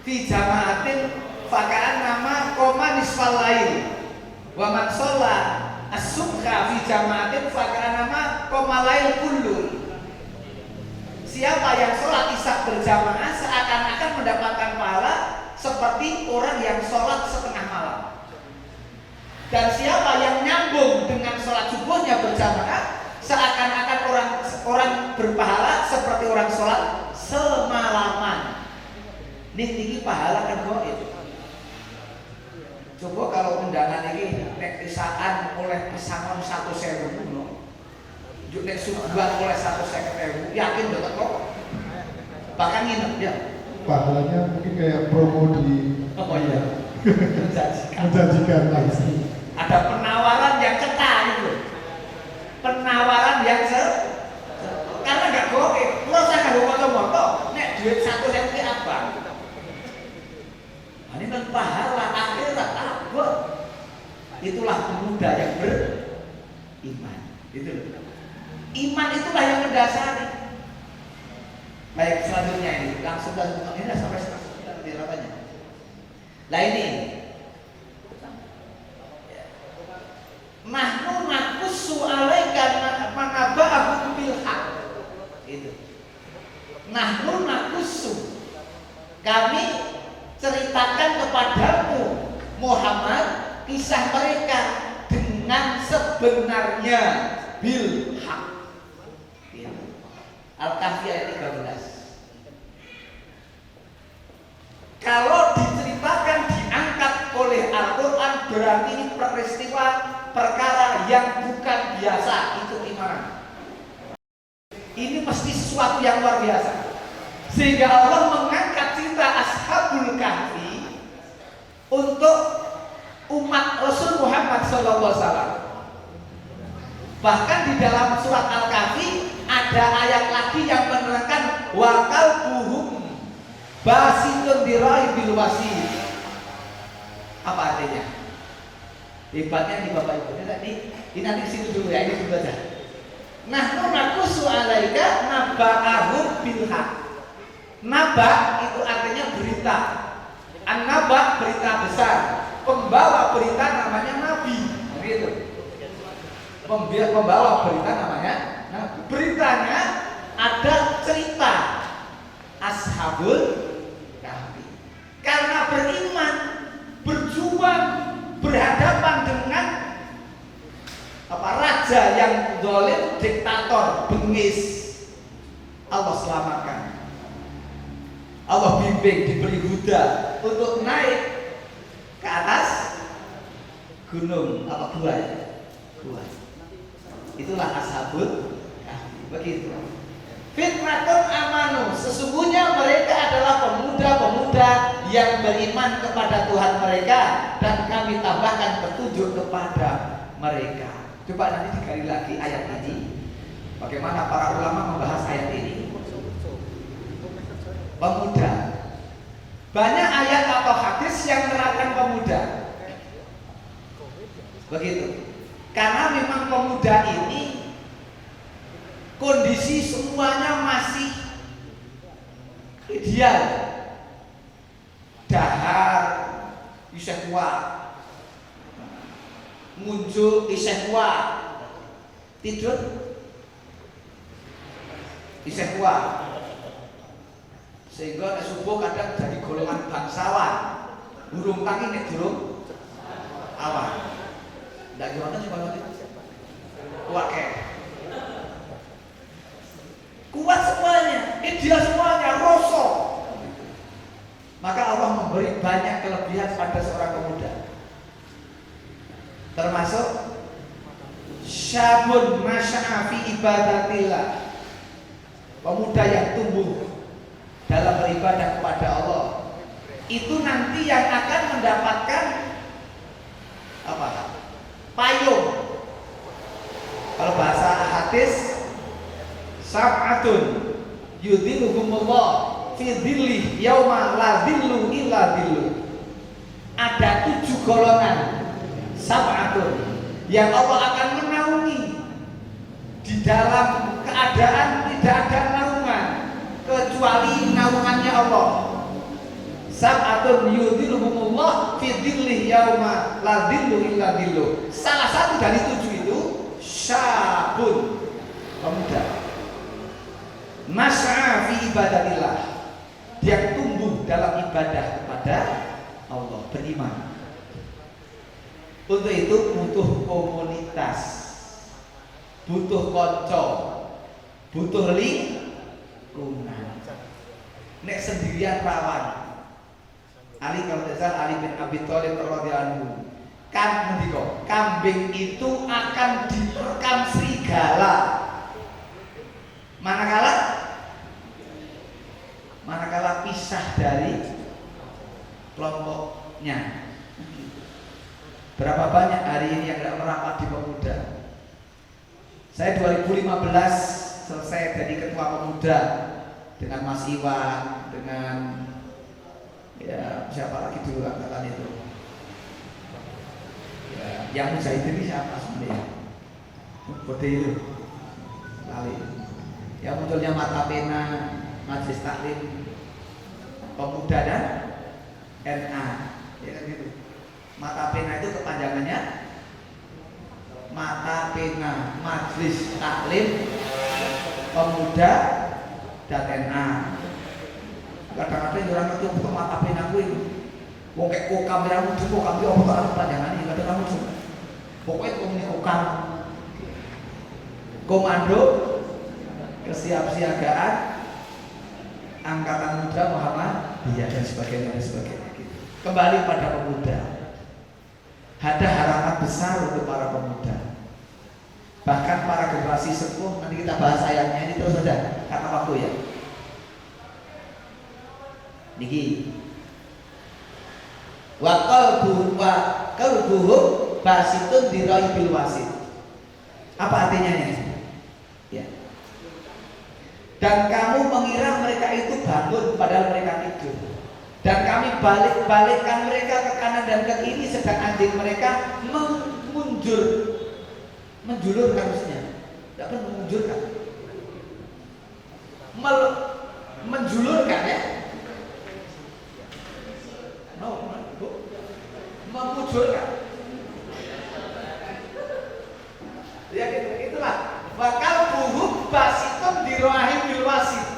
fi jama'atin faka'an nama qoma nisfal lail. Wa man shalla as-subha fi jama'atin faka'an nama qoma lail kullun. Siapa yang sholat isya berjamaah seakan-akan mendapatkan pahala seperti orang yang sholat setengah malam. Dan siapa yang nyambung dengan sholat subuhnya berjamaah seakan-akan orang berpahala seperti orang sholat semalaman. Ning pahala kan gaib. Coba kalau undangan ini nek isaan oleh pesangon 1.000 ngono. Juk nek subuhan oleh 150.000 yakin dapat kok. Bahkan nginep ya. Pahalanya mungkin kayak promo di Oh iya. menjanjikan pasti. Ada penawaran yang cetar itu. Penawaran yang karena nggak goke. Lo saya nggak foto-foto. Nek duit 1 senti apa? Ini kan pahala akhirat abot. Itulah pemuda yang beriman. Itu. Iman itulah yang mendasari. Baik, selanjutnya ini langsung ini sampai dirapanya. Lah ini nahnu naqussu 'alaika manaba'ahu bil haq. Itu. Nahnu naqussu. Kami ceritakan kepadamu Muhammad kisah mereka dengan sebenarnya bil haq. Al-Kahfi ayat 13. Kalau diceritakan diangkat oleh Al-Quran berarti ini peristiwa perkara yang bukan biasa, itu iman. Ini mesti sesuatu yang luar biasa. Sehingga Allah mengangkat cerita Ashabul Kahfi untuk umat Rasul Muhammad SAW. Bahkan di dalam surat Al-Kahfi ada ayat lagi yang menerangkan wa qalbuhum basitun dirai bil wasi. Apa artinya? Hebatnya di Bapak Ibu. Ini nanti situ dulu ya, ini dulu aja. Nahnu naqussu 'alaika naba'ahum bil haq. Naba itu artinya berita. An-naba berita besar. Pembawa berita namanya nabi. Begitu. Pembawa berita namanya nabi. Beritanya ada cerita Ashabul Kahfi. Karena beriman, berjuang, berhadapan dengan raja yang zalim, diktator, bengis, Allah selamatkan. Allah bimbing, diberi huda untuk naik ke atas gunung gua ya? Gua. Itulah Ashabul Kahfi. Begitu. Fitnatun amanu, sesungguhnya mereka adalah pemuda-pemuda yang beriman kepada Tuhan mereka dan kami tambahkan petunjuk kepada mereka. Coba nanti digali lagi ayat ini. Bagaimana para ulama membahas ayat ini? Pemuda. Banyak ayat atau hadis yang menerangkan pemuda. Begitu. Karena memang pemuda ini kondisi semuanya masih ideal, dahar, isih kuat, muncul isih kuat, tidur isih kuat, sehingga subuh kadang jadi golongan bangsawan, burung tangi nek durung awan, ndak gimana sih kalau kuat kuat semuanya, ideal semuanya, rosok. Maka Allah memberi banyak kelebihan pada seorang pemuda. Termasuk syabun masya'a fi ibadatillah. Pemuda yang tumbuh dalam beribadah kepada Allah. Itu nanti yang akan mendapatkan apa? Payung. Kalau bahasa hadis sab'atun yudhilluhumullah fi dhilli yauma la dhillu illa dhillu. Ada 7 golongan sab'atun yang Allah akan menaungi di dalam keadaan tidak ada naungan kecuali naungannya Allah. Sab'atun yudhilluhumullah fi dhilli yauma la dhillu illa dhillu. Salah satu dari 7 itu syabun, pemuda. Mas'a fi ibadatillah, dia tumbuh dalam ibadah kepada Allah, beriman. Untuk itu butuh komunitas, butuh konco, butuh lingkungan. Nek sendirian rawan. Ali Ali bin Abi Thalib radhiyallahu anhu kan mendiko, kambing itu akan diterkam serigala manakala pisah dari kelompoknya. Berapa banyak hari ini yang tidak merapat di pemuda? Saya 2015 selesai jadi ketua pemuda dengan Mas Iwan, dengan ya siapa lagi dulu angkatan itu? Ya, yang mujahid ini siapa sebenarnya? Bode itu, kali. Yang munculnya mata pena, majelis taklim pemuda dan NA, ya kan gitu. Mata pena itu kepanjangannya mata pena majelis taklim pemuda dan NA. Kadang-kadang orang itu butuh mata pena gue. Wong kayak kokam ya muncul kokam dia apa kepanjangan ini kadang muncul. Pokoknya kokam komando kesiapsiagaan angkatan muda Muhammadiyah dan sebagainya gitu. Kembali pada pemuda. Ada harapan besar untuk para pemuda. Bahkan para generasi sepuh, nanti kita bahas ayatnya ini terus saja karena waktu ya. Niki. Wa qalbuhum basitun diraibil wasit. Apa artinya ini? Ya. Dan kamu mengira mereka itu bangun padahal mereka tidur. Dan kami balik-balikkan mereka ke kanan dan ke kiri, sedang anjing mereka menjulur harusnya, tidak pernah menjulurkan, menjulurkan ya, memujurkan, ya gitu, itulah. Bakal buhuk basitun diroahim bilwasit.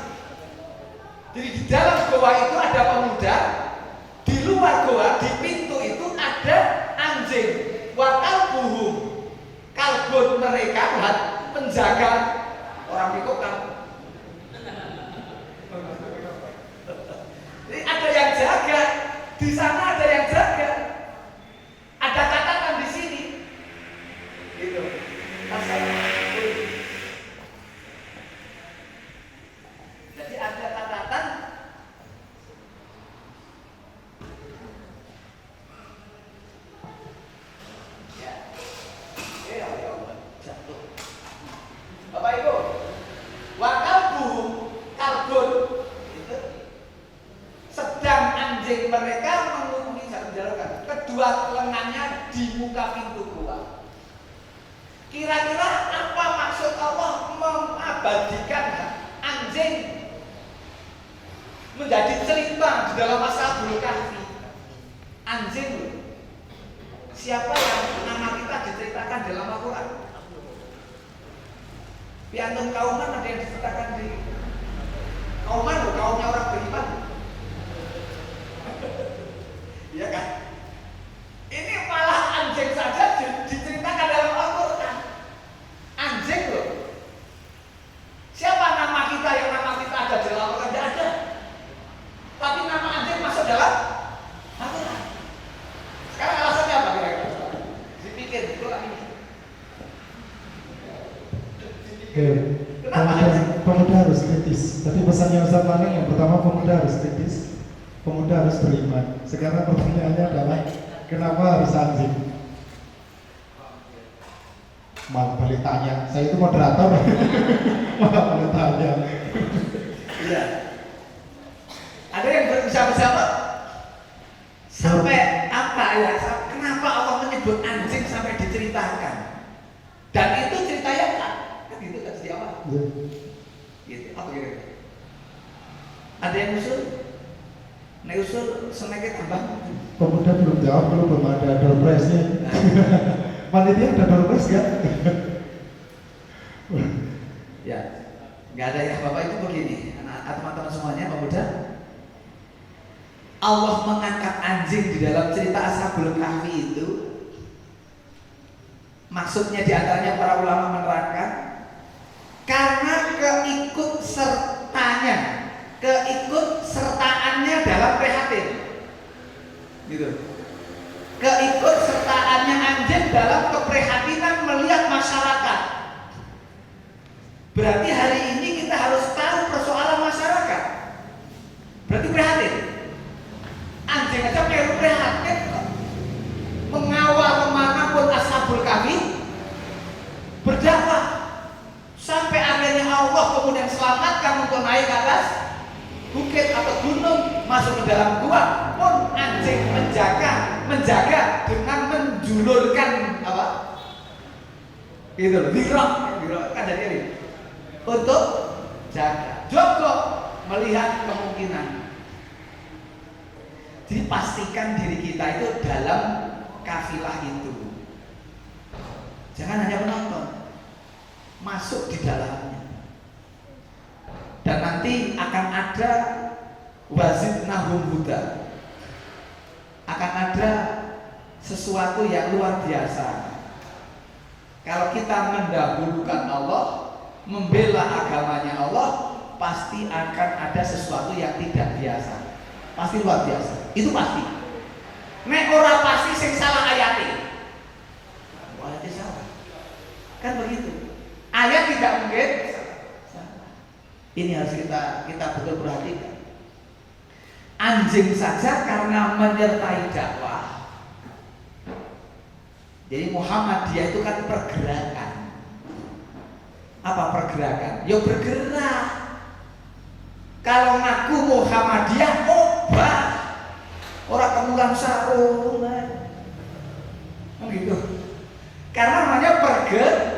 Jadi di dalam goa itu ada pemuda, di luar goa di pintu itu ada anjing. Wakal buhum, kalbun mereka menjaga orang pikokkan. Jadi ada yang jaga, di sana ada yang jaga, ada catatan di sini. Gitu. Jadi ada catatan. Jatuh. Bapak Ibu, wakal buhum kalbun itu sedang anjing mereka mengunjungi satu jalan, kedua lengannya di muka pintu gua. Kira-kira apa maksud Allah mengabadikan anjing menjadi cerita di dalam Ashabul Kahfi? Anjing, siapa yang nama kita diceritakan dalam Al-Quran? Piantun kauman ada yang diceritakan di kauman, kaumnya orang beriman. Iya kan? Ini malah anjing saja diceritakan dalam Al-Quran. Anjing loh. Siapa nama kita yang nama kita ada di dalam Al-Quran? Tidak ada. Tapi nama anjing masuk dalam Al-Quran. Sekarang alasannya apa kira-kira? Dipikir, betul ini. Pemuda harus kritis. Tadi pesannya Ustaz Manang yang pertama pemuda harus kritis, pemuda harus beriman. Sekarang pertanyaannya adalah kenapa harus anjing? Malah balik tanya. Saya itu moderator. Malah balik tanya. Iya. Ada yang bisa bersama? Sampai apa ya? Kenapa Allah menyebut anjing sampai diceritakan? Dan itu ceritanya kan gitu kan sejak awal. Gitu. Apa kira-kira? Ada yang usul? Nek usul senengnya tambah. Pemuda belum jawab, belum ada door prize-nya. Panitia ada door prize ya? Ya, nggak ada ya Bapak. Itu begini, teman-teman semuanya pemuda. Allah mengangkat anjing di dalam cerita Ashabul Kahfi itu, maksudnya diantaranya para ulama menerangkan karena keikutsertaannya dalam prihatin, gitu. Keikutsertaannya anjing dalam keprihatinan melihat masyarakat. Berarti hari ini kita berjaga dengan menjulurkan apa? Itu loh, dirok kan jadi ini. Untuk jaga, jogo melihat kemungkinan. Jadi pastikan diri kita itu dalam kafilah itu. Jangan hanya menonton, masuk di dalamnya. Dan nanti akan ada wazidnahum huda. Akan ada sesuatu yang luar biasa. Kalau kita mendahulukan Allah, membela agamanya Allah, pasti akan ada sesuatu yang tidak biasa. Pasti luar biasa. Itu pasti. Nek ora pasti sing salah ayatnya. Ayatnya salah. Kan begitu. Ayat tidak mungkin salah. Ini harus kita betul perhatikan. Anjing saja karena menyertai dakwah. Jadi Muhammadiyah itu kan pergerakan. Apa pergerakan? Ya bergerak. Kalau ngaku Muhammadiyah obah. Orang kemulan sarung. Gitu. Karena namanya pergerakan.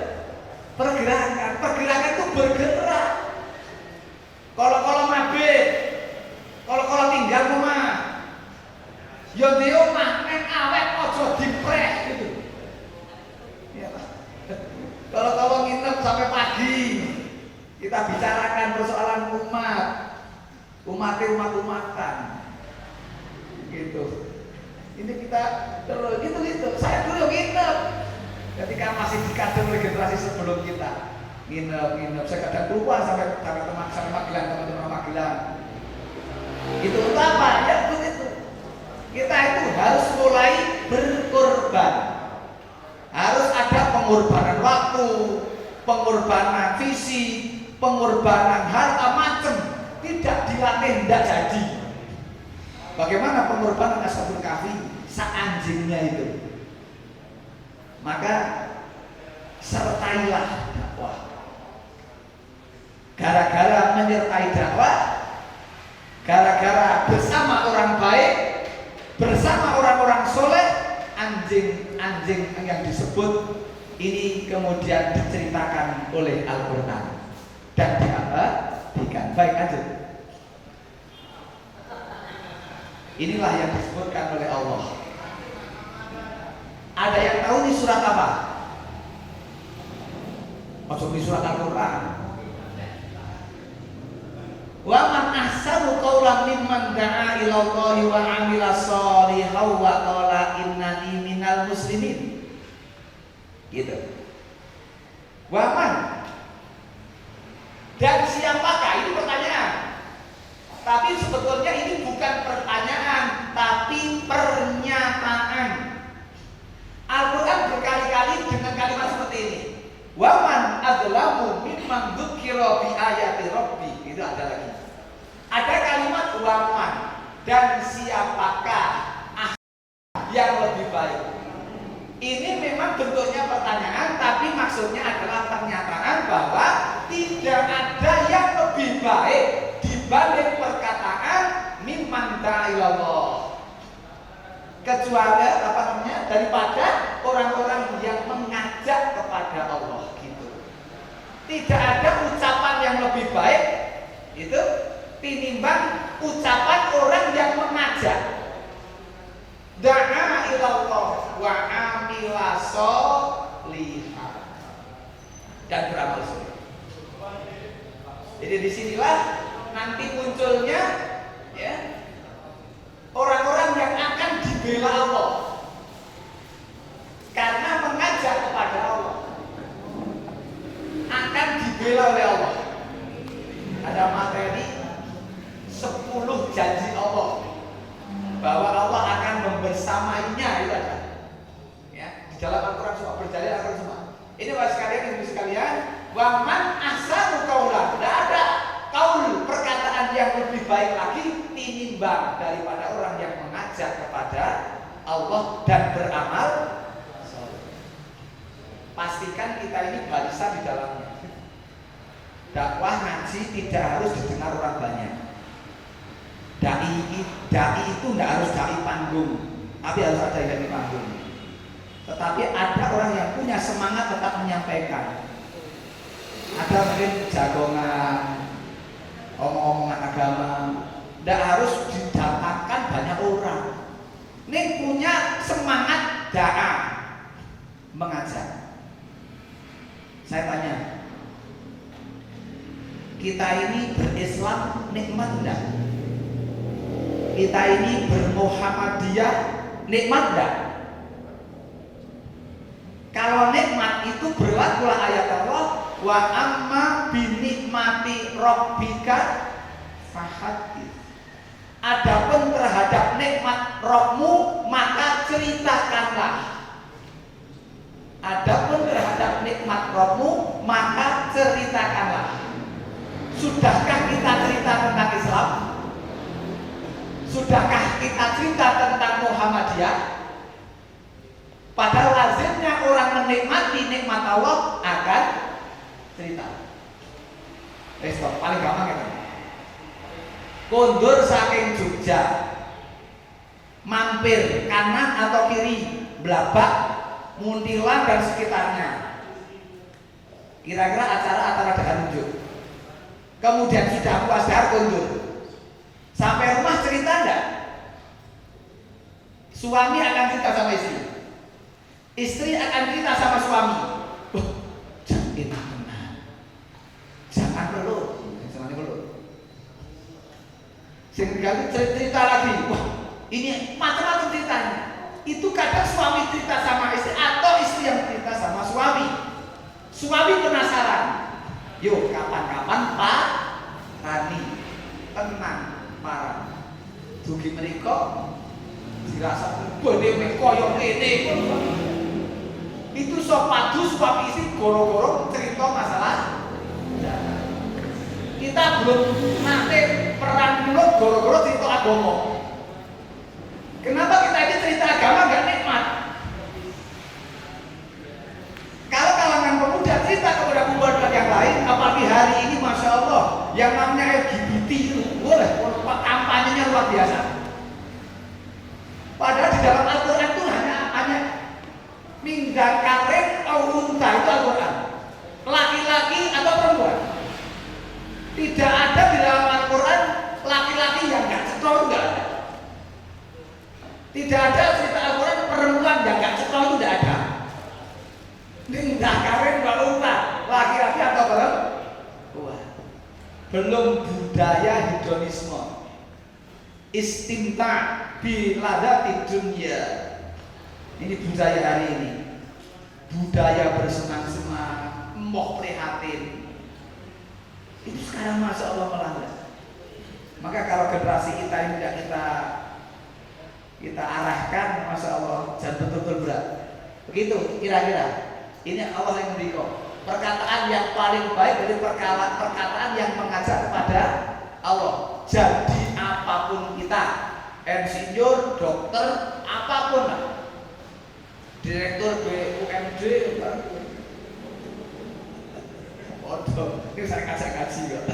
Pergerakan itu bergerak. Kalau mabit, kalau tinggal rumah, yo di omah nek awet aja dipres gitu. Ya, kalau nginep sampai pagi, kita bicarakan persoalan umat-umatan. Gitu. Ini kita terus gitu. Saya dulu nginep ketika masih di kader generasi sebelum kita. Nginep. Saya kadang keluar sampai Magelang, teman-teman Magelang. Itu untuk apa? Ya begitu. Kita itu harus mulai berkorban. Harus ada pengorbanan waktu, pengorbanan visi, pengorbanan harta macam. Tidak dilatih, tidak jadi. Bagaimana pengorbanan Ashabul Kahfi seanjingnya itu? Maka sertailah dakwah. Gara-gara menyertai dakwah, gara-gara bersama orang baik, bersama orang-orang soleh, anjing-anjing yang disebut ini kemudian diceritakan oleh Al-Quran dan diabadikan. Baik, lanjut. Inilah yang disebutkan oleh Allah. Ada yang tahu ini surat apa? Maksudnya surat Al-Quran. Wa man ahsanu qawlan mimman da'a ila Allahi wa 'amila shalihan wa qala innani minal muslimin. Gitu. Wa man, dan siapakah? Ini pertanyaan. Tapi sebetulnya ini bukan pertanyaan, tapi pernyataan. Al-Quran berkali-kali dengan kalimat seperti ini. Wa man adzlamu mimman dzukira bi ayati rabbi. Itu ada lagi. Ada kalimat waman, dan siapakah yang lebih baik. Ini memang bentuknya pertanyaan, tapi maksudnya adalah pernyataan bahwa tidak ada yang lebih baik dibanding perkataan mimman da'ilallah, kecuali apa namanya, daripada orang-orang yang mengajak kepada Allah gitu. Tidak ada ucapan yang lebih baik itu tinimbang ucapan orang yang mengajak. Da'a ilallah wa amila sholihan, dan beramal soleh. Jadi disinilah nanti munculnya ya orang-orang yang akan dibela Allah karena mengajak kepada Allah, akan dibela oleh Allah. Ada materi 10 janji Allah bahwa Allah akan membersamainya, itu ada. Ya, di dalam Al-Quran semua berjalin Al-Quran semua. Ini Bapak sekalian, Ibu sekalian, wa man ahsanu qaulan. Tidak ada kaul, perkataan yang lebih baik lagi tinimbang daripada orang yang mengajak kepada Allah dan beramal soleh. Pastikan kita ini barisan di dalamnya. Dakwah ngaji tidak harus didengar orang banyak. Dai itu tidak harus dai panggung. tapi harus ada yang di panggung. Tetapi ada orang yang punya semangat tetap menyampaikan. Ada mungkin jagongan, omong-omongan agama, tidak harus didatangkan banyak orang. Ini punya semangat dakwah mengajak. Saya tanya, kita ini berislam nikmat enggak? Kita ini bermuhammadiyah nikmat enggak? Kalau nikmat itu berlakulah ayat Allah, wa amma binikmati rabbika fahadits. Adapun terhadap nikmat Rabbmu maka ceritakanlah. Adapun terhadap nikmat Rabbmu maka ceritakanlah. Sudahkah kita cerita tentang Islam? Sudahkah kita cerita tentang Muhammadiyah? Padahal lazimnya orang menikmati nikmat Allah akan cerita. Stop, paling gampang itu. Kondur saking Jogja, mampir kanan atau kiri, Blabak, Muntilan dan sekitarnya. Kira-kira acara dengan unjuk. Kemudian sudah puas dahar kondur. Sampai rumah cerita enggak? Suami akan cerita sama istri. Istri akan cerita sama suami. Oh, jangan perlu. Sehingga cerita lagi, wah ini macam-macam ceritanya. Itu kadang suami cerita sama istri atau istri yang cerita sama suami. Suami penasaran, yuk kapan-kapan Pak Rani tenang parah. Dugi mereka dirasa bone koyok ini. Itu sok padu suami istri goro-goro cerita masalah. Kita belum nanti perang dulu goro-goro cerita agama. Kenapa kita ini cerita agama gak nikmat? Kalau kalangan pemuda cerita kepada pemuda yang lain, apalagi hari ini Masya Allah yang namanya LGBT itu boleh, kampanyenya luar biasa. Padahal di dalam Al-Quran itu hanya minggat karet atau unta itu Al-Quran, laki-laki atau perempuan. Tidak ada di dalam Al-Quran laki-laki yang gak cetol, enggak ada. Tidak ada cerita Al-Quran perempuan yang gak cetol, itu tidak ada. Nindah kawin unta, laki-laki atau perempuan. Belum budaya hedonisme, istimta biladati dunia. Ini budaya hari ini. Budaya bersenang-senang, moh prihatin. Itu sekarang Masya Allah melanggar. Maka kalau generasi kita ini tidak kita arahkan, Masya Allah, dan betul-betul berat. Begitu kira-kira. Ini Allah yang memberikan perkataan yang paling baik dari perkataan yang mengajak kepada Allah. Jadi apapun kita, insinyur, dokter, apapun lah, direktur BUMD, bodoh, ini saya kaji kok.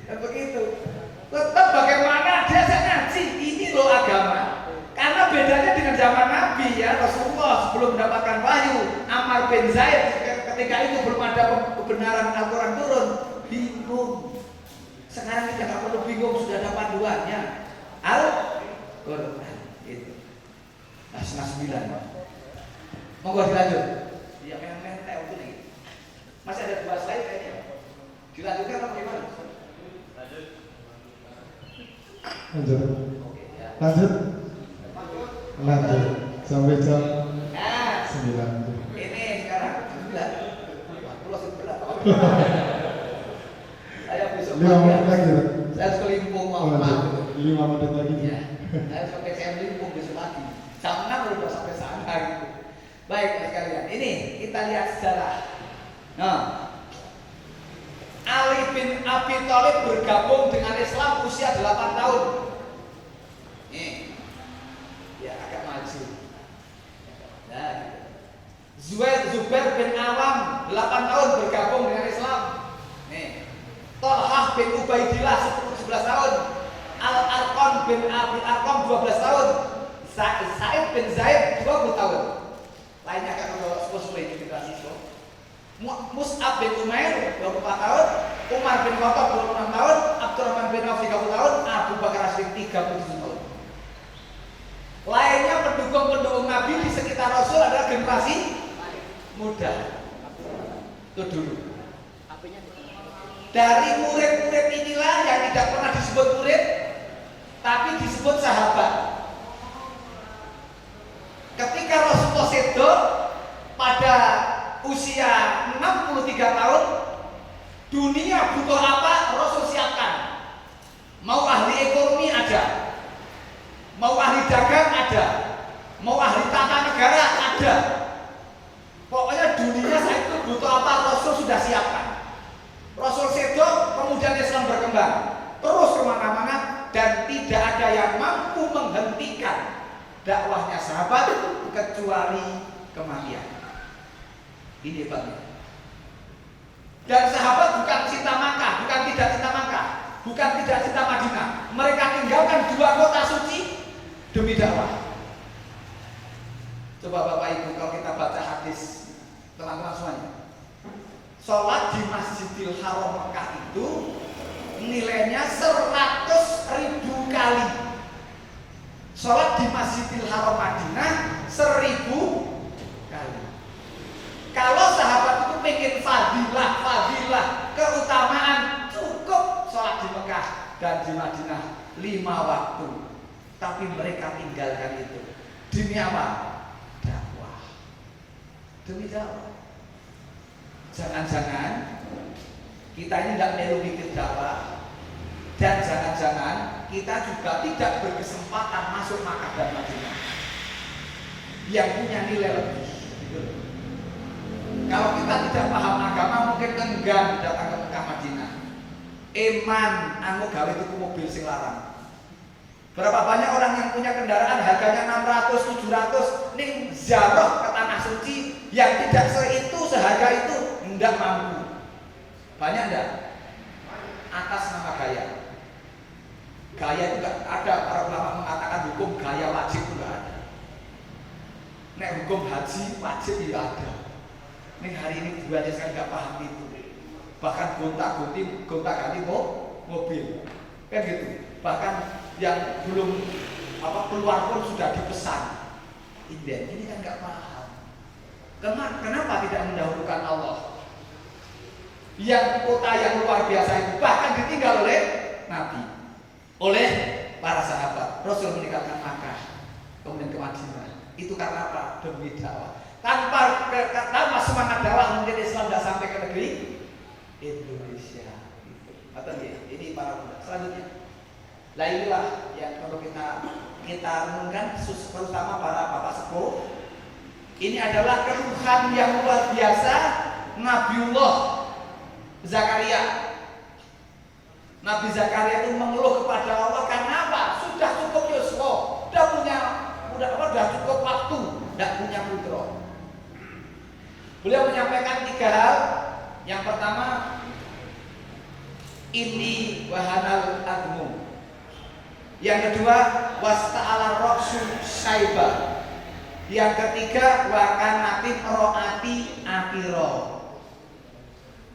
Dan begitu. Tetap bagaimana dia ngaji, ini loh agama. Karena bedanya dengan zaman Nabi ya, Rasulullah sebelum mendapatkan wahyu, Ammar bin Zaid ketika itu belum ada kebenaran Al-Quran turun, bingung. Sekarang kita nggak perlu bingung, sudah ada panduannya. Al-Quran itu. Nah, setengah 9. Monggo dilanjut. Ya main-main itu nih. Masih ada 2 slide kayaknya. Dilanjutkan apa gimana? Lanjut. Lanjut. Lanjut sampai jam 9. Ini sekarang 9. Saya besok 5 menit lagi. saya harus ke Limpung mau. 5 menit lagi. Ya. Saya sampai PCM Limpung besok lagi. Jam 6 udah sampai sana gitu. Baik sekalian. Ini kita lihat sejarah. Nah, Ali bin Abi Thalib bergabung dengan Islam usia 8 tahun. Nih. Ya agak maju. Nah, Zubair bin Awam 8 tahun bergabung dengan Islam. Nih. Thalhah bin Ubaidillah 11 tahun. Al-Arqam bin Abi Arqam 12 tahun. Said bin Zaid 20 tahun. Lainnya kan kalau sepuh-sepuh generasi itu. Mus'ab bin Umair 24 tahun, Umar bin Khattab 26 tahun, Abdurrahman bin Auf 30 tahun, Abu Bakar As-Siddiq 37 tahun. Lainnya pendukung-pendukung Nabi di sekitar Rasul adalah generasi muda. Itu dulu. Dari murid-murid inilah yang tidak pernah disebut murid, tapi disebut sahabat. Ketika Rasulullah sedo pada usia 63 tahun, dunia butuh apa? Rasul siapkan. Mau ahli ekonomi ada, mau ahli dagang ada, mau ahli tata negara ada. Pokoknya dunia saat itu butuh apa? Rasul sudah siapkan. Rasul sedo, kemudian Islam berkembang terus kemana-mana dan tidak ada yang mampu menghentikan dakwahnya sahabat kecuali kematian. Ini hebatnya. Dan sahabat bukan cinta Makkah, bukan tidak cinta Makkah, bukan tidak cinta Madinah. Mereka tinggalkan 2 kota suci demi dakwah. Coba Bapak Ibu kalau kita baca hadis teman-teman semuanya. Sholat di Masjidil Haram Mekah itu nilainya 100.000 kali. Sholat di Masjidil Haram Madinah 1.000 kali. Kalau sahabat itu pengen fadilah, keutamaan, cukup sholat di Mekah dan di Madinah 5 waktu. Tapi mereka tinggalkan itu. Demi apa? Dakwah. Demi dakwah. Jangan-jangan kita ini tidak perlu mikir dakwah, dan jangan-jangan kita juga tidak berkesempatan masuk Makkah dan Madinah yang punya nilai lebih. Kalau kita tidak paham agama mungkin enggan datang ke Mekah Madinah. Eman anu gawe tuku mobil sing larang. Berapa banyak orang yang punya kendaraan harganya 600, 700 ning ziarah ke tanah suci yang tidak seharga itu enggak mampu. Banyak enggak? Atas nama gaya. Gaya itu enggak ada, para ulama mengatakan hukum gaya wajib itu enggak ada. Nek hukum haji wajib ya ada. Nih hari ini dua aja sekarang nggak paham itu, bahkan gonta-ganti mobil, kan gitu. Bahkan yang belum keluar pun sudah dipesan. Ini kan nggak paham. Kenapa tidak mendahulukan Allah? Yang kota yang luar biasa itu bahkan ditinggal oleh Nabi, oleh para sahabat. Rasul meninggalkan Makkah, kemudian ke Madinah. Itu karena apa? Demi dakwah. Tanpa semangat dakwah mungkin Islam tidak sampai ke negeri Indonesia. Atau ini para muda. Selanjutnya, lah inilah yang perlu kita renungkan, terutama para bapak sepuh. Ini adalah keluhan yang luar biasa Nabiullah Zakaria. Nabi Zakaria itu mengeluh kepada Allah karena apa? Sudah cukup Yusuf, sudah cukup waktu, tidak punya putra. Beliau menyampaikan 3 hal. Yang pertama, ini wahanal agmu. Yang kedua, wasta'ala roksu syaiba. Yang ketiga, wakanati ro'ati akiro.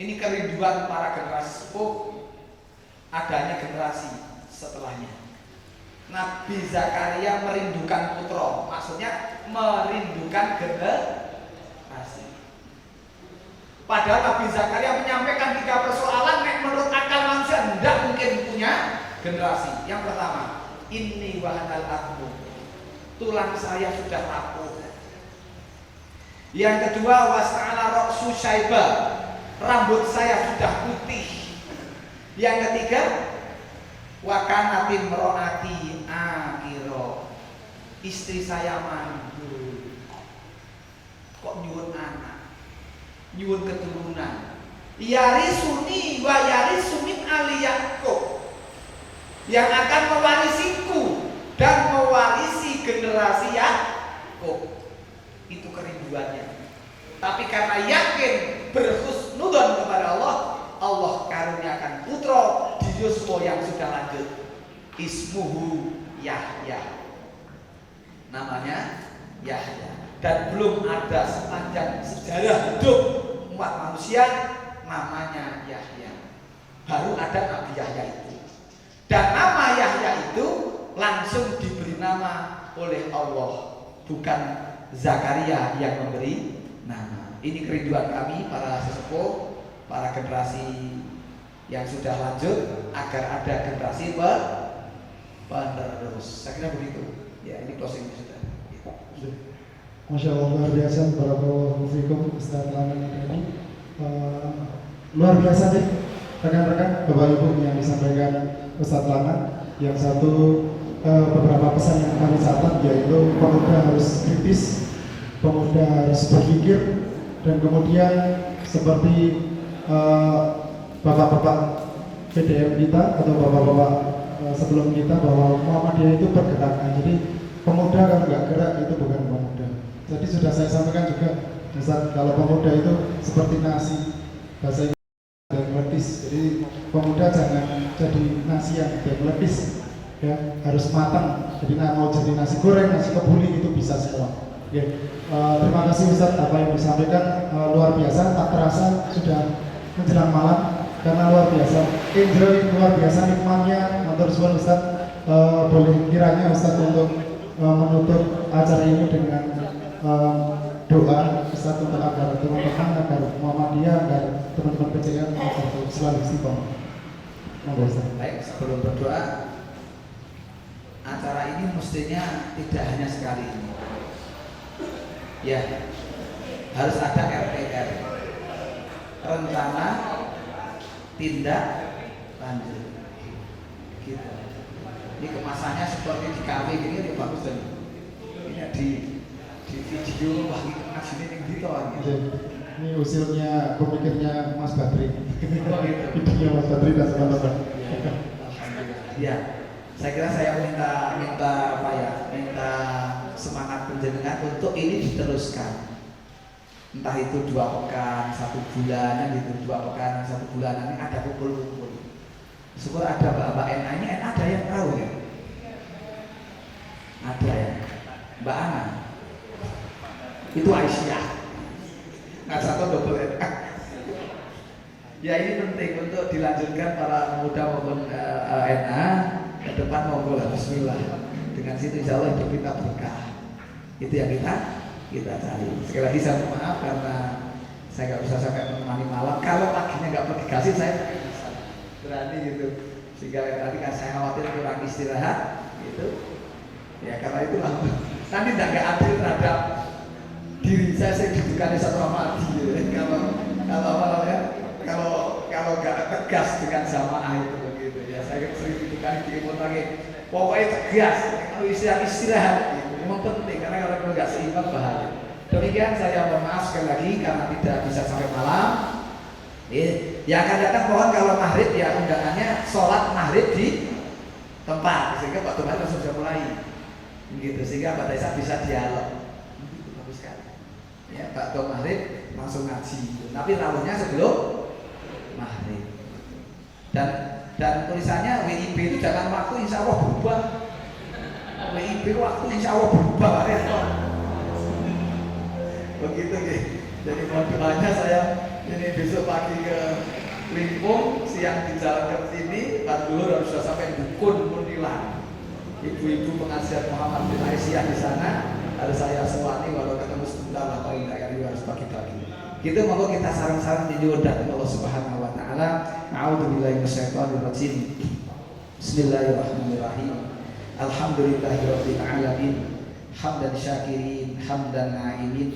Ini kerinduan para generasi sepuh, adanya generasi setelahnya. Nabi Zakaria merindukan putra, maksudnya merindukan generasi. Padahal Nabi Zakaria menyampaikan 3 persoalan yang menurut akal manusia tidak mungkin punya generasi. Yang pertama, ini wahanal akmu, tulang saya sudah rapuh. Yang kedua, wasta'ala roksu syaiba, rambut saya sudah putih. Yang ketiga, wakanatin meroati akiro, istri saya mandul. Kok nyuwun anak, nyuwun keturunan. Yarisuni wa yarisumin ali Yakub, yang akan mewarisiku dan mewarisi generasi Yakub. Itu kerinduannya. Tapi karena yakin berhusnudzon kepada Allah, Allah karuniakan putra di Yusuf yang sudah lanjut, ismuhu Yahya. namanya Yahya. Dan belum ada sepanjang sejarah hidup umat manusia namanya Yahya. Baru ada Nabi Yahya itu. Dan nama Yahya itu langsung diberi nama oleh Allah, bukan Zakaria yang memberi nama. Ini kerinduan kami para sesepuh, para generasi yang sudah lanjut, agar ada generasi penerus. Saya kira begitu. Ya, ini closing sudah. Masya Allah, luar biasa. Barakallahu fikum Ustaz Lanan ini. Luar biasa deh rekan-rekan, Bapak Ibu yang disampaikan Ustaz Lanan. Yang satu beberapa pesan yang kami catat, yaitu pemuda harus kritis, pemuda harus berpikir, dan kemudian seperti bapak-bapak PDM kita atau bapak-bapak sebelum kita, bahwa Muhammadiyah itu bergerak. Jadi pemuda kalau nggak gerak itu bukan pemuda. Jadi sudah saya sampaikan juga, Ustaz, kalau pemuda itu seperti nasi, bahasa Inggris diagnotis. Jadi pemuda jangan jadi nasi yang diagnotis, ya, harus matang. Jadi mau jadi nasi goreng, nasi kebuli itu bisa semua. Oke. Terima kasih Ustaz, apa yang disampaikan luar biasa. Tak terasa sudah menjelang malam karena luar biasa. Enjoy, luar biasa nikmatnya. Matur suwun Ustaz. Boleh kiranya Ustaz untuk menutup acara ini dengan doa Ustaz untuk agar teman-teman, agar Muhammadiyah, agar teman-teman PCM selalu istiqomah. Monggo Ustaz. Baik, sebelum berdoa, acara ini mestinya tidak hanya sekali ini. Ya, harus ada RTR, rencana tindak lanjut. Gitu. Ini kemasannya seperti di kafe gini, ini bagus dan ini di video wah ini aslinya yang gitu gitu. Ini usilnya pemikirnya Mas Badri. Oh gitu. Videonya Mas Badri dan teman-teman. Ya, saya kira saya minta apa ya, minta semangat penjenengan untuk ini diteruskan. Entah itu 2 pekan, 1 bulan, gitu, 2 pekan, 1 bulan, ini ada kumpul-kumpul. Syukur ada Mbak NA, ini NA ada yang tahu ya? Ada ya, Mbak Ana. Itu Aisyah. Nah, satu double NA. Ya ini penting untuk dilanjutkan para pemuda maupun NA ke depan, monggo bismillah. Dengan situ insya Allah hidup kita berkah. Itu yang kita cari. Sekali lagi saya mohon maaf karena saya nggak bisa sampai menemani malam. Kalau paginya nggak pergi kasih saya bisa berani gitu. Sehingga tadi kan saya khawatir kurang istirahat gitu. Ya karena itulah nanti nggak adil terhadap diri saya didukani satu sama gitu. Kalau apa namanya? Kalau nggak tegas dengan jamaah itu begitu ya. Saya sering didukani di lagi. Pokoknya tegas, kalau istirahat itu memang penting karena kalau nggak seimbang bahaya. Demikian saya mohon maaf sekali lagi karena tidak bisa sampai malam. Yang akan datang mohon kalau maghrib ya undangannya sholat maghrib di tempat sehingga waktu maghrib langsung bisa mulai, gitu sehingga Pak Desa bisa dialog. Itu bagus sekali. Ya waktu maghrib langsung ngaji. Tapi rawuhnya sebelum maghrib. Dan tulisannya WIB itu jangan waktu insya Allah berubah. WIB waktu insya Allah berubah begitu gitu. Jadi mohon doanya saya ini besok pagi ke Limpung, siang di jalan ke sini, Pak Dulur harus sudah sampai Dukun Munilan. Ibu-ibu pengajian Muhammad bin Aisyah di sana harus saya sewani walau ketemu sebentar lah paling tidak kali harus pagi-pagi. Gitu monggo kita sarang-sarang diundang Allah Subhanahu wa taala. A'udzubillahi minasyaitonir rajim. Bismillahirrahmanirrahim. Alhamdulillahirabbil alamin. Hamdan syakirin, hamdan na'imin,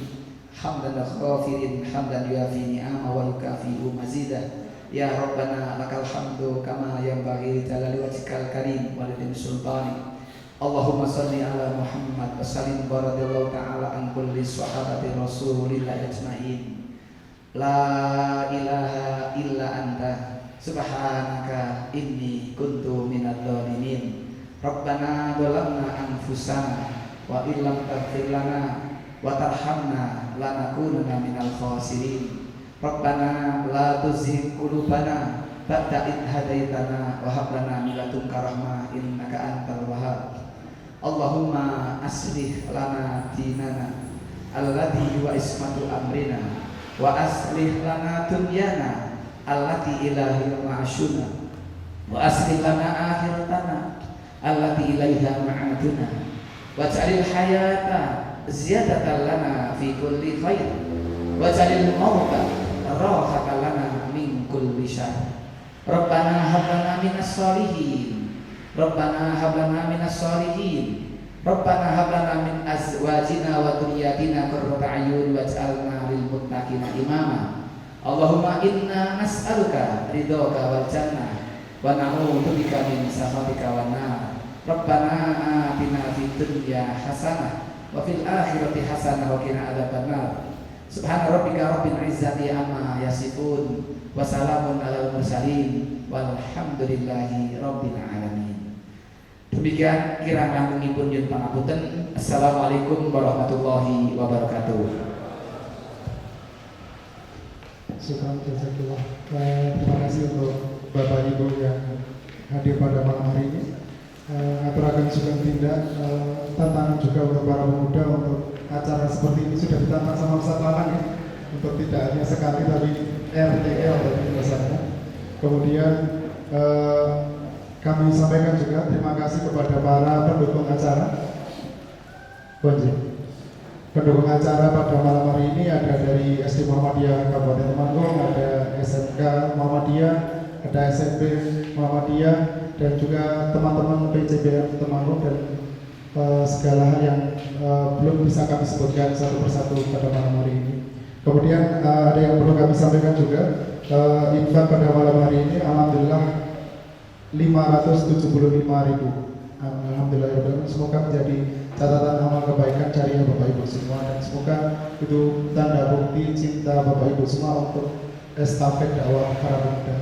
hamdan ghafirin, hamdan yuafi ni'ama wa yukafi'u mazidah. Ya Rabbana lakal hamdu kama yanbaghi jalali wajhikal karim wa lidin sultani. Allahumma salli ala Muhammad wa sallim baradallahu ta'ala an kulli sahabati rasulillah ajma'in. La ilaha illa anta subhanaka inni kuntu minadh dhalimin. Rabbana dhalamna anfusana wa illam taghfir lana wa tarhamna lanakunanna minal khasirin. Rabbana la tuzigh qulubana ba'da idh hadaitana wa hab lana min ladunka rahmah innaka antal wahhab. Allahumma aslih lana dinana alladhi huwa ismatu amrina wa aslih lana dunyana allati ilahi ma'asyuna wa aslih lana akhiratana allati ilaiha ma'aduna waj'alil hayata ziyadatan lana fi kulli khair waj'alil mauta rahatan lana min kulli syarr. Rabbana hab lana minas solihin Rabbana hab lana minas solihin Rabbana hab lana min azwajina wa dhurriyyatina qurrata a'yun waj'alna lil muttaqina imama. Allahumma inna nas'aluka ridhaka wal jannah wa na'udzubika min sakhatika wan nar. Rabbana atina fid dunya hasanah wa fil akhirati hasanah wa qina adzabannar. Subhana rabbika rabbil izzati amma yasifun wa salamun alal mursalin walhamdulillahi rabbil alamin. Demikian kirang langkungipun nyuwun pangapunten. Assalamualaikum warahmatullahi wabarakatuh. Jazakallah. Terima kasih untuk Bapak Ibu yang hadir pada malam hari ini. Aturaken sugeng tindak tantangan juga untuk para pemuda untuk acara seperti ini sudah ditantang sama Ustaz Laman ya, untuk tidak hanya sekali tapi RTL dari biasanya. Kemudian kami sampaikan juga terima kasih kepada para pendukung acara. Pendukung acara pada malam hari ini ada dari SD Muhammadiyah Kabupaten Temanggung, ada SMK Muhammadiyah, ada SMP Muhammadiyah, dan juga teman-teman PCBM Temanggung dan segala hal yang belum bisa kami sebutkan satu persatu pada malam hari ini. Kemudian ada yang perlu kami sampaikan juga, infak pada malam hari ini alhamdulillah 575.000. Alhamdulillah, semoga menjadi catatan amal kebaikan jariah Bapak Ibu semua, dan semoga itu tanda bukti cinta Bapak Ibu semua untuk estafet dakwah para pemuda.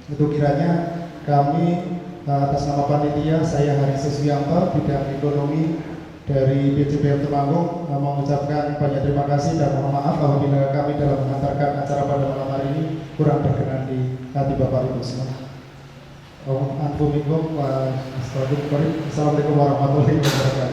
Itu kiranya kami atas nama panitia, saya Hari Suswianto, bidang ekonomi dari BCBM Temanggung, mengucapkan banyak terima kasih dan mohon maaf apabila kami dalam mengantarkan acara pada malam hari ini kurang berkenan di hati Bapak Ibu semua. Assalamualaikum warahmatullahi wabarakatuh.